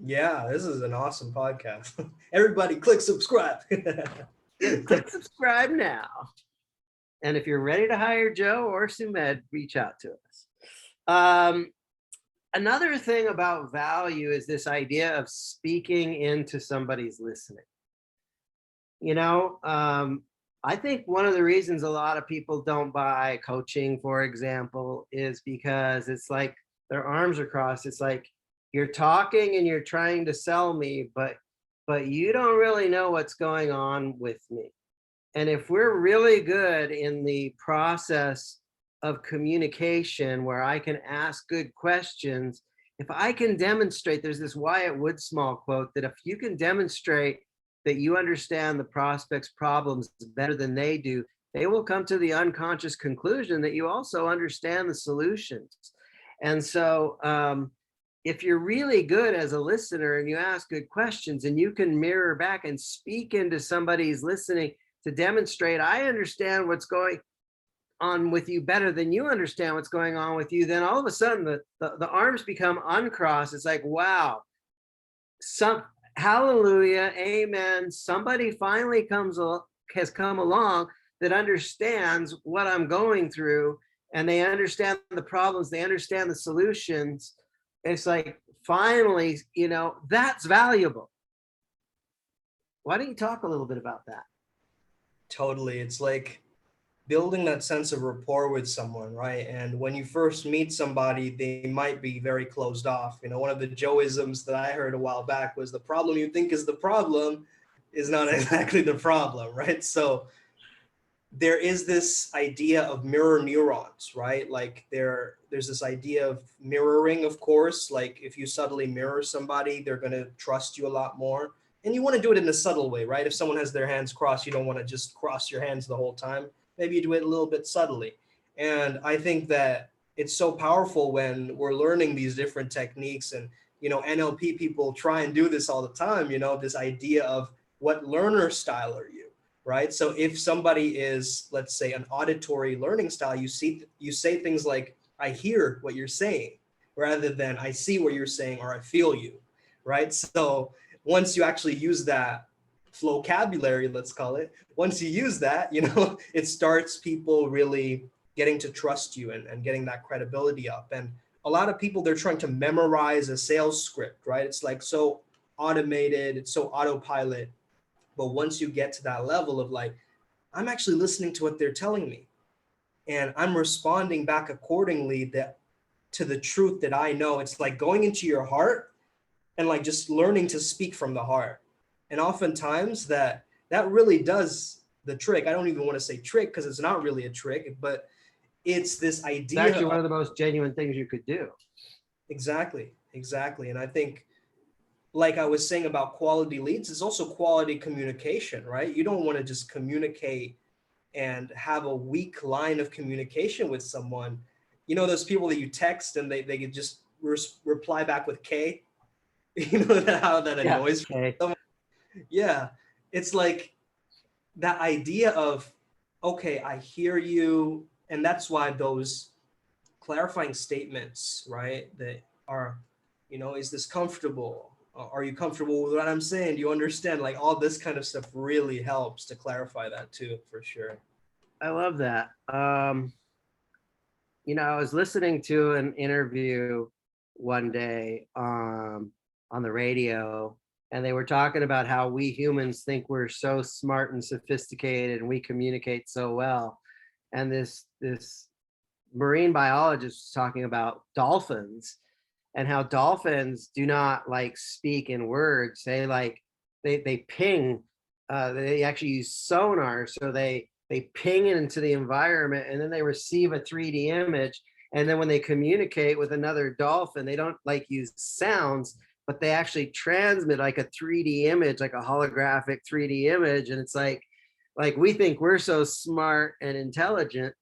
Yeah, this is an awesome podcast. Everybody click subscribe. Click subscribe now. And if you're ready to hire Joe or Sumedh, reach out to us. Another thing about value is this idea of speaking into somebody's listening. I think one of the reasons a lot of people don't buy coaching, for example, is because it's like their arms are crossed. It's like you're talking and you're trying to sell me, but you don't really know what's going on with me. And if we're really good in the process of communication where I can ask good questions, if I can demonstrate, there's this Wyatt Woodsmall quote that if you can demonstrate that you understand the prospect's problems better than they do, they will come to the unconscious conclusion that you also understand the solutions. And so if you're really good as a listener and you ask good questions and you can mirror back and speak into somebody's listening to demonstrate, I understand what's going on with you better than you understand what's going on with you, then all of a sudden the arms become uncrossed. It's like, wow, hallelujah, amen. Somebody finally has come along that understands what I'm going through, and they understand the problems, they understand the solutions. It's like, finally, that's valuable. Why don't you talk a little bit about that? Totally. It's like building that sense of rapport with someone, right? And when you first meet somebody, they might be very closed off. One of the Joeisms that I heard a while back was the problem you think is the problem is not exactly the problem, right? So there is this idea of mirror neurons, right? Like there's this idea of mirroring, of course. Like if you subtly mirror somebody, they're going to trust you a lot more. And you want to do it in a subtle way, right? If someone has their hands crossed, you don't want to just cross your hands the whole time. Maybe you do it a little bit subtly. And I think that it's so powerful when we're learning these different techniques. And NLP people try and do this all the time, this idea of what learner style are you, right? So if somebody is, let's say, an auditory learning style, you say things like, I hear what you're saying, rather than I see what you're saying or I feel you, right? So once you actually use that vocabulary, let's call it, once you use that, it starts people really getting to trust you and getting that credibility up. And a lot of people, they're trying to memorize a sales script, right? It's like so automated, it's so autopilot. But once you get to that level of like, I'm actually listening to what they're telling me and I'm responding back accordingly to the truth that I know, it's like going into your heart and like just learning to speak from the heart. And oftentimes that really does the trick. I don't even want to say trick because it's not really a trick, but it's this idea. It's actually one of the most genuine things you could do. Exactly. And I think, like I was saying about quality leads, it's also quality communication, right? You don't want to just communicate and have a weak line of communication with someone. Those people that you text and they could just reply back with K. How that annoys someone. Yeah, it's like that idea of, okay, I hear you. And that's why those clarifying statements, right, that are, is this comfortable? Are you comfortable with what I'm saying? Do you understand? Like all this kind of stuff really helps to clarify that too, for sure. I love that. I was listening to an interview one day on the radio, and they were talking about how we humans think we're so smart and sophisticated and we communicate so well. And this marine biologist was talking about dolphins and how dolphins do not like speak in words. They ping, they actually use sonar. So they ping it into the environment and then they receive a 3D image. And then when they communicate with another dolphin, they don't like use sounds, but they actually transmit like a 3D image, like a holographic 3D image. And it's like we think we're so smart and intelligent,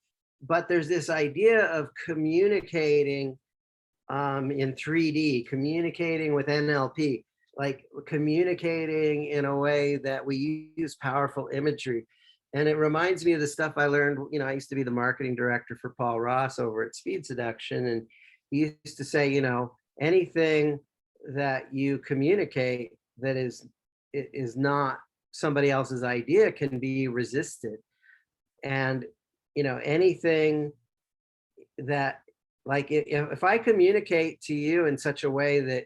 but there's this idea of communicating in 3D, communicating with NLP, like communicating in a way that we use powerful imagery. And it reminds me of the stuff I learned. I used to be the marketing director for Paul Ross over at Speed Seduction. And he used to say, anything that you communicate that is not somebody else's idea can be resisted. And, anything that, like, if I communicate to you in such a way that,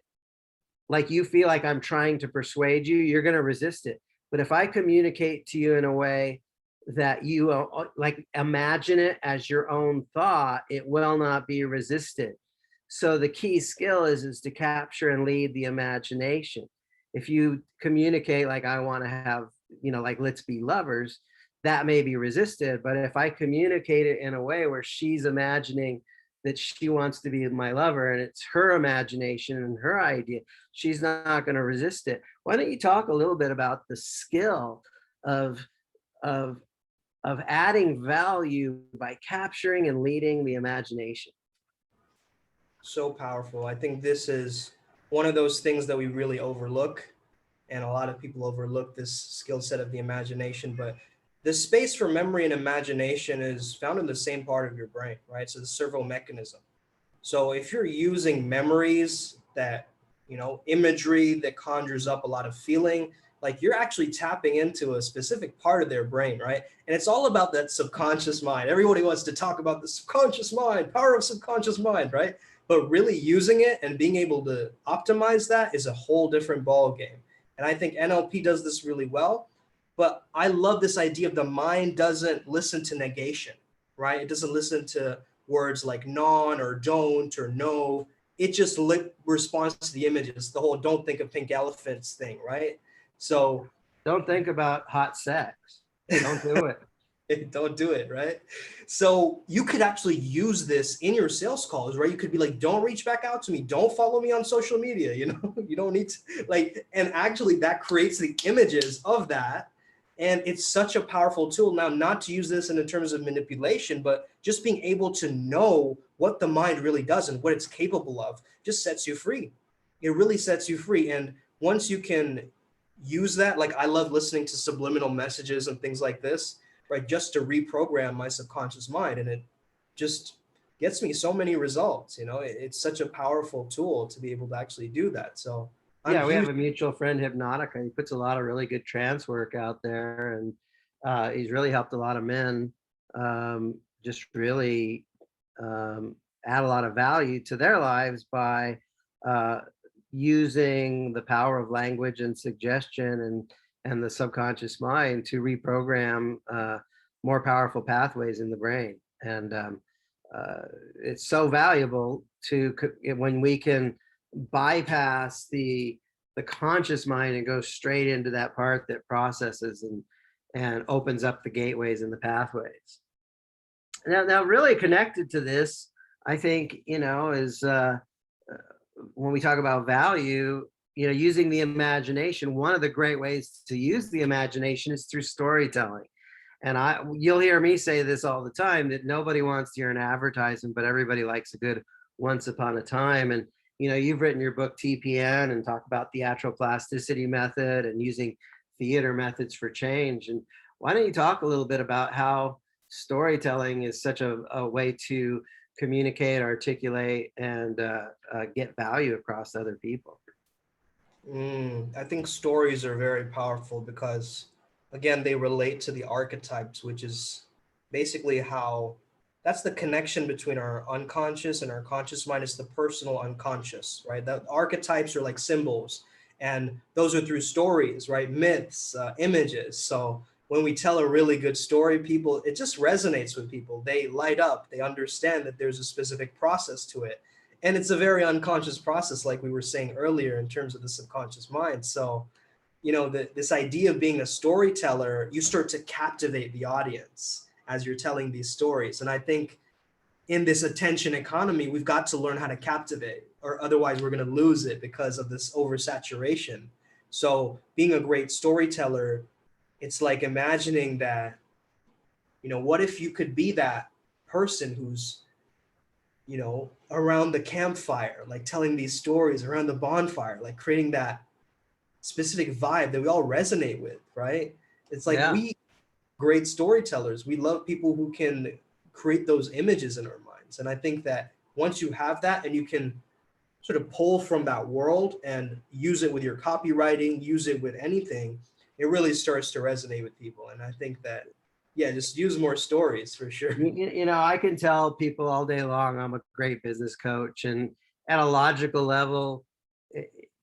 like, you feel like I'm trying to persuade you, you're going to resist it. But if I communicate to you in a way that you like imagine it as your own thought, it will not be resisted. So the key skill is to capture and lead the imagination. If you communicate like, I want to have, like, let's be lovers, that may be resisted. But if I communicate it in a way where she's imagining that she wants to be my lover and it's her imagination and her idea, she's not going to resist it. Why don't you talk a little bit about the skill of adding value by capturing and leading the imagination? So powerful. I think this is one of those things that we really overlook, and a lot of people overlook this skill set of the imagination. But the space for memory and imagination is found in the same part of your brain, right? So the servo mechanism. So if you're using memories that, imagery that conjures up a lot of feeling, like, you're actually tapping into a specific part of their brain, right? And it's all about that subconscious mind. Everybody wants to talk about the subconscious mind, power of subconscious mind, right? But really using it and being able to optimize that is a whole different ball game. And I think NLP does this really well. But I love this idea of the mind doesn't listen to negation, right? It doesn't listen to words like non or don't or no. It just responds to the images, the whole don't think of pink elephants thing, right? So don't think about hot sex. Don't do it. Don't do it, right? So you could actually use this in your sales calls, right? You could be like, don't reach back out to me. Don't follow me on social media. You don't need to, like, and actually that creates the images of that. And it's such a powerful tool. Now, not to use this in terms of manipulation, but just being able to know what the mind really does and what it's capable of just sets you free. It really sets you free. And once you can use that, like, I love listening to subliminal messages and things like this, right? Just to reprogram my subconscious mind. And it just gets me so many results. It's such a powerful tool to be able to actually do that. So yeah, we have a mutual friend, Hypnotica. He puts a lot of really good trance work out there, and he's really helped a lot of men just really add a lot of value to their lives by using the power of language and suggestion and the subconscious mind to reprogram more powerful pathways in the brain. And it's so valuable when we can bypass the conscious mind and go straight into that part that processes and opens up the gateways and the pathways. Now really connected to this, I think, is when we talk about value, using the imagination. One of the great ways to use the imagination is through storytelling. And you'll hear me say this all the time, that nobody wants to hear an advertisement, but everybody likes a good once upon a time. And you've written your book TPN and talk about theatroplasticity method and using theater methods for change. And why don't you talk a little bit about how storytelling is such a way to communicate, articulate, and get value across to other people? I think stories are very powerful because, again, they relate to the archetypes, which is basically that's the connection between our unconscious and our conscious mind. Is the personal unconscious, right? The archetypes are like symbols, and those are through stories, right? Myths, images. So when we tell a really good story, it just resonates with people. They light up, they understand that there's a specific process to it. And it's a very unconscious process, like we were saying earlier, in terms of the subconscious mind. So, this idea of being a storyteller, you start to captivate the audience as you're telling these stories. And I think in this attention economy, we've got to learn how to captivate, or otherwise we're going to lose it because of this oversaturation. So being a great storyteller, it's like imagining that, what if you could be that person who's, around the campfire, like telling these stories around the bonfire, like creating that specific vibe that we all resonate with, right? It's like Yeah. we great storytellers, we love people who can create those images in our minds. And I think that once you have that and you can sort of pull from that world and use it with your copywriting, use it with anything, it really starts to resonate with people. And I think that, yeah, just use more stories for sure. I can tell people all day long I'm a great business coach, and at a logical level,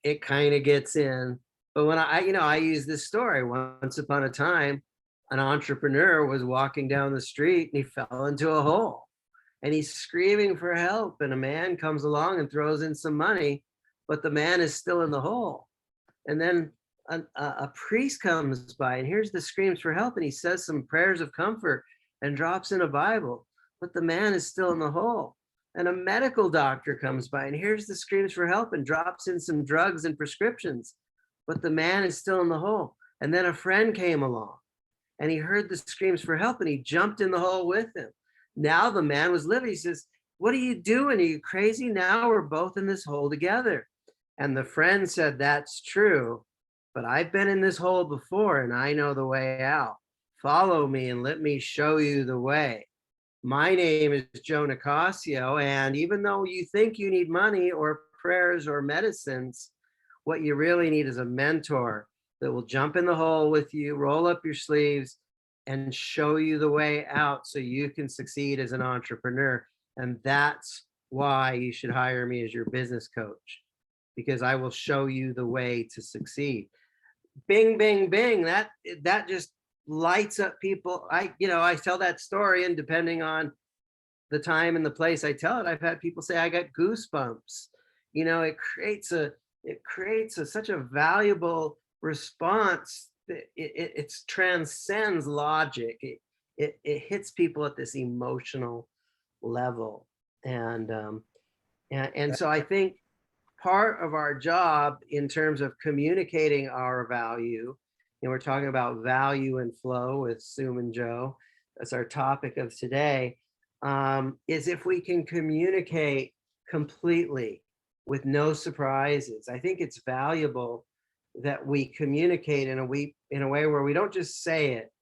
it kind of gets in. But when I use this story, once upon a time, an entrepreneur was walking down the street and he fell into a hole and he's screaming for help. And a man comes along and throws in some money, but the man is still in the hole. And then a priest comes by and hears the screams for help, and he says some prayers of comfort and drops in a Bible, but the man is still in the hole. And a medical doctor comes by and hears the screams for help and drops in some drugs and prescriptions, but the man is still in the hole. And then a friend came along and he heard the screams for help and he jumped in the hole with him. Now the man was living. He says, "What are you doing? Are you crazy? Now we're both in this hole together." And the friend said, "That's true, but I've been in this hole before and I know the way out. Follow me and let me show you the way. My name is Joe Nicasio, and even though you think you need money or prayers or medicines, what you really need is a mentor that will jump in the hole with you, roll up your sleeves, and show you the way out so you can succeed as an entrepreneur. And that's why you should hire me as your business coach, because I will show you the way to succeed." Bing, bing, bing. That just lights up people. I tell that story, and depending on the time and the place I tell it, I've had people say I got goosebumps. It creates such a valuable response. It transcends logic. It hits people at this emotional level, and so I think part of our job in terms of communicating our value, and we're talking about value and flow with Sum and Joe, that's our topic of today, is if we can communicate completely with no surprises. I think it's valuable that we communicate in a way where we don't just say it,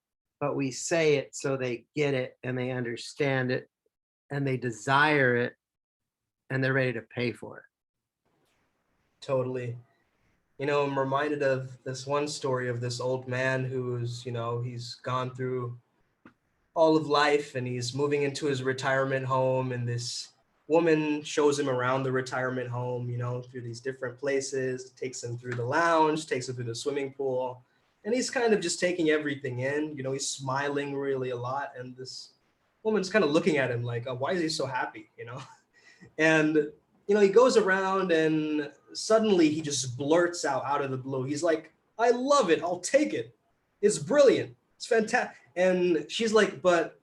but we say it so they get it and they understand it and they desire it and they're ready to pay for it. Totally. I'm reminded of this one story of this old man who's, he's gone through all of life and he's moving into his retirement home, and this woman shows him around the retirement home, through these different places, takes him through the lounge, takes him through the swimming pool, and he's kind of just taking everything in. He's smiling really a lot, and this woman's kind of looking at him like, why is he so happy, And he goes around and suddenly he just blurts out of the blue. He's like, "I love it. I'll take it. It's brilliant. It's fantastic." And she's like, "But,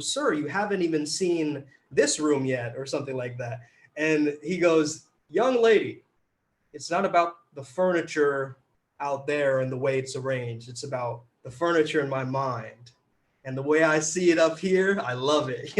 sir, you haven't even seen this room yet," or something like that. And he goes, "Young lady, it's not about the furniture out there and the way it's arranged. It's about the furniture in my mind. And the way I see it up here, I love it."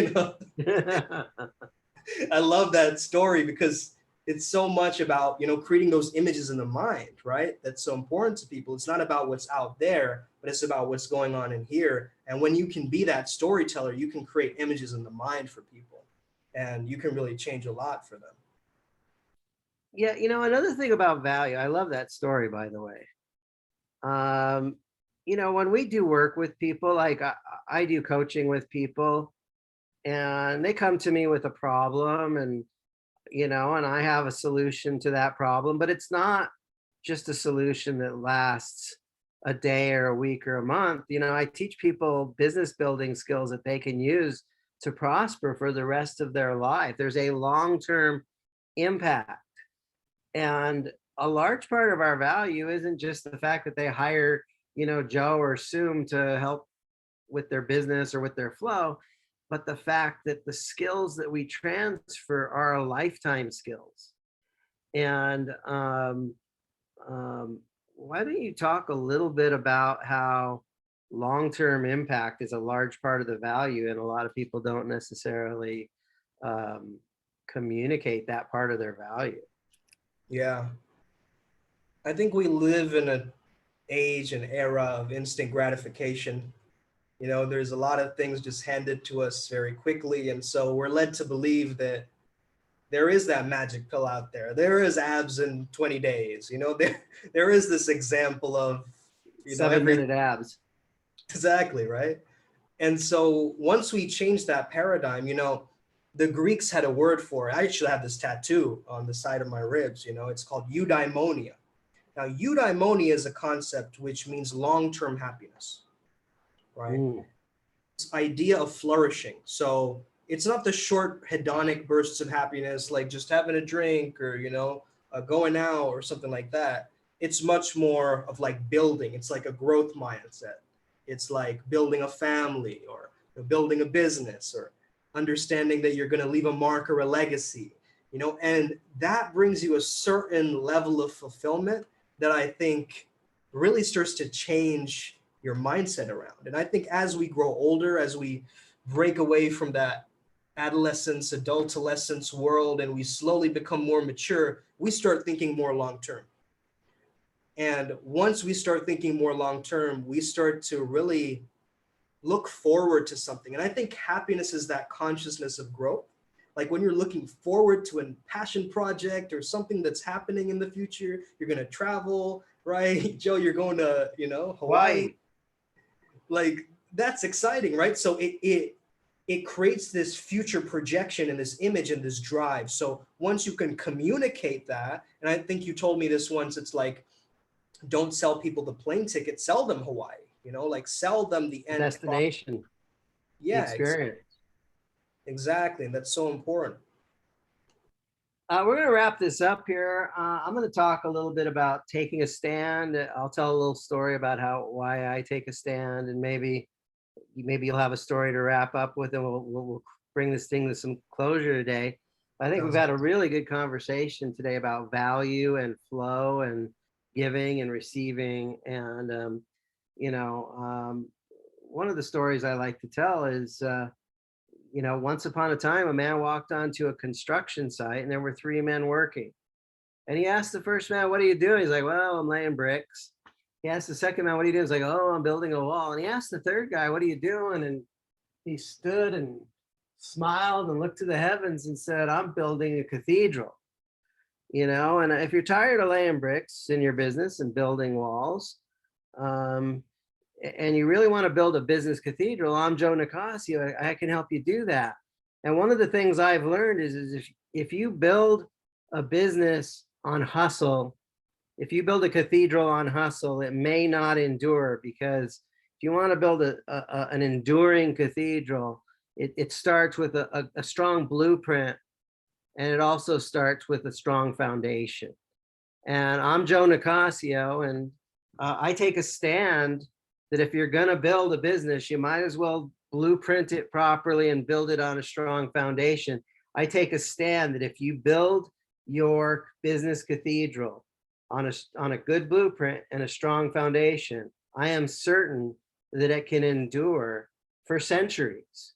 I love that story because it's so much about, creating those images in the mind, right? That's so important to people. It's not about what's out there, but it's about what's going on in here. And when you can be that storyteller, you can create images in the mind for people, and you can really change a lot for them. Yeah, another thing about value, I love that story, by the way. When we do work with people, like I do coaching with people, and they come to me with a problem, and I have a solution to that problem, but it's not just a solution that lasts a day or a week or a month. I teach people business building skills that they can use to prosper for the rest of their life. There's a long-term impact. And a large part of our value isn't just the fact that they hire, Joe or Sum to help with their business or with their flow, but the fact that the skills that we transfer are lifetime skills. And why don't you talk a little bit about how long-term impact is a large part of the value, and a lot of people don't necessarily communicate that part of their value. Yeah. I think we live in an age and era of instant gratification. You know, there's a lot of things just handed to us very quickly. And so we're led to believe that there is that magic pill out there. There is abs in 20 days. You know, there is this example of, you know, 7-minute abs. exactly, right? And so once we change that paradigm, you know, the Greeks had a word for it. I actually have this tattoo on the side of my ribs, you know, it's called eudaimonia. Now, eudaimonia is a concept which means long-term happiness, right? This idea of flourishing. So it's not the short hedonic bursts of happiness, like just having a drink or, you know, going out or something like that. It's much more of like building. It's like a growth mindset. It's like building a family or building a business or understanding that you're going to leave a mark or a legacy, you know, and that brings you a certain level of fulfillment that I think really starts to change your mindset around. And I think as we grow older, as we break away from that adolescence, adultolescence world, and we slowly become more mature, we start thinking more long term. And once we start thinking more long term, we start to really look forward to something. And I think happiness is that consciousness of growth. Like when you're looking forward to a passion project or something that's happening in the future, you're going to travel, right? Joe, you're going to, you know, Hawaii. Like that's exciting, right? So it creates this future projection and this image and this drive. So once you can communicate that, and I think you told me this once, it's like, don't sell people the plane ticket, sell them Hawaii, you know, like sell them the end destination. product. Yeah, the experience. Exactly. And that's so important. We're going to wrap this up here. I'm going to talk a little bit about taking a stand. I'll tell a little story about why I take a stand, and maybe you'll have a story to wrap up with, and we'll bring this thing to some closure today. I think we've had a really good conversation today about value and flow and giving and receiving. And, one of the stories I like to tell is, once upon a time, a man walked onto a construction site and there were 3 men working. And he asked the first man, "What are you doing?" He's like, "Well, I'm laying bricks." He asked the second man, "What are you doing?" He's like, "Oh, I'm building a wall." And he asked the third guy, "What are you doing?" And he stood and smiled and looked to the heavens and said, "I'm building a cathedral." And if you're tired of laying bricks in your business and building walls, and you really want to build a business cathedral, I'm Joe Nicasio. I can help you do that. And one of the things I've learned is if you build a business on hustle, if you build a cathedral on hustle, it may not endure, because if you want to build an enduring cathedral, it starts with a strong blueprint, and it also starts with a strong foundation. And I'm Joe Nicasio, and I take a stand that if you're going to build a business, you might as well blueprint it properly and build it on a strong foundation. I take a stand that if you build your business cathedral on a good blueprint and a strong foundation, I am certain that it can endure for centuries.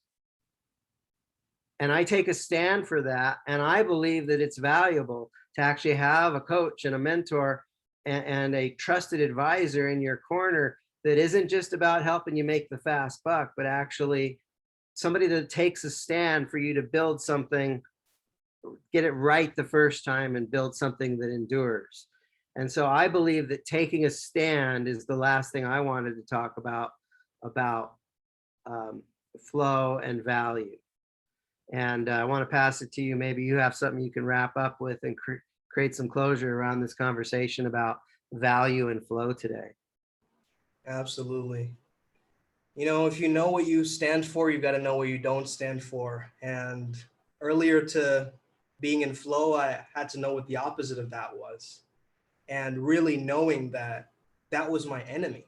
And I take a stand for that. And I believe that it's valuable to actually have a coach and a mentor and a trusted advisor in your corner that isn't just about helping you make the fast buck, but actually somebody that takes a stand for you to build something, get it right the first time, and build something that endures. And so I believe that taking a stand is the last thing I wanted to talk about flow and value. And I want to pass it to you. Maybe you have something you can wrap up with and create some closure around this conversation about value and flow today. Absolutely. If you know what you stand for, you got to know what you don't stand for. And earlier to being in flow, I had to know what the opposite of that was. And really knowing that was my enemy,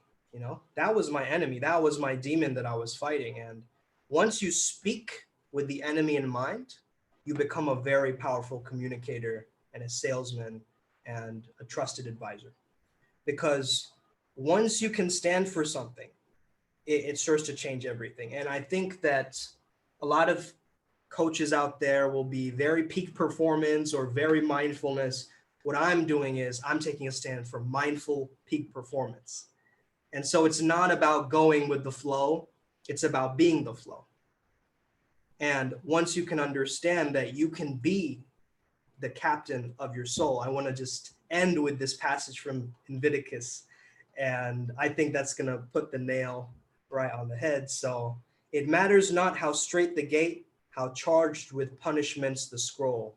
that was my enemy. That was my demon that I was fighting. And once you speak with the enemy in mind, you become a very powerful communicator and a salesman and a trusted advisor. Because once you can stand for something, it starts to change everything. And I think that a lot of coaches out there will be very peak performance or very mindfulness. What I'm doing is I'm taking a stand for mindful peak performance. And so it's not about going with the flow, it's about being the flow. And once you can understand that you can be the captain of your soul, I want to just end with this passage from Leviticus. And I think that's going to put the nail right on the head. So it matters not how straight the gate, how charged with punishments the scroll.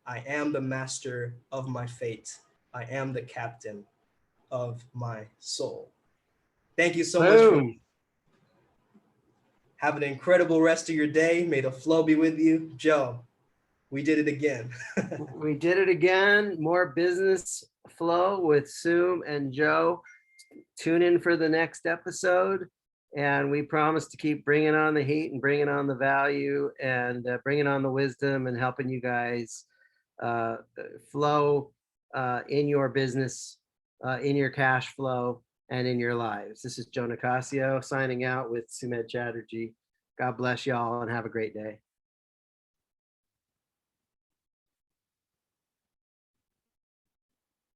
I am the master of my fate. I am the captain of my soul. Thank you so much for Boom. have an incredible rest of your day. May the flow be with you. Joe, we did it again. We did it again. More business flow with Soom and Joe. Tune in for the next episode. And we promise to keep bringing on the heat and bringing on the value and bringing on the wisdom and helping you guys flow in your business, in your cash flow, and in your lives. This is Joe Nicasio signing out with Sumedh Chatterjee. God bless y'all and have a great day.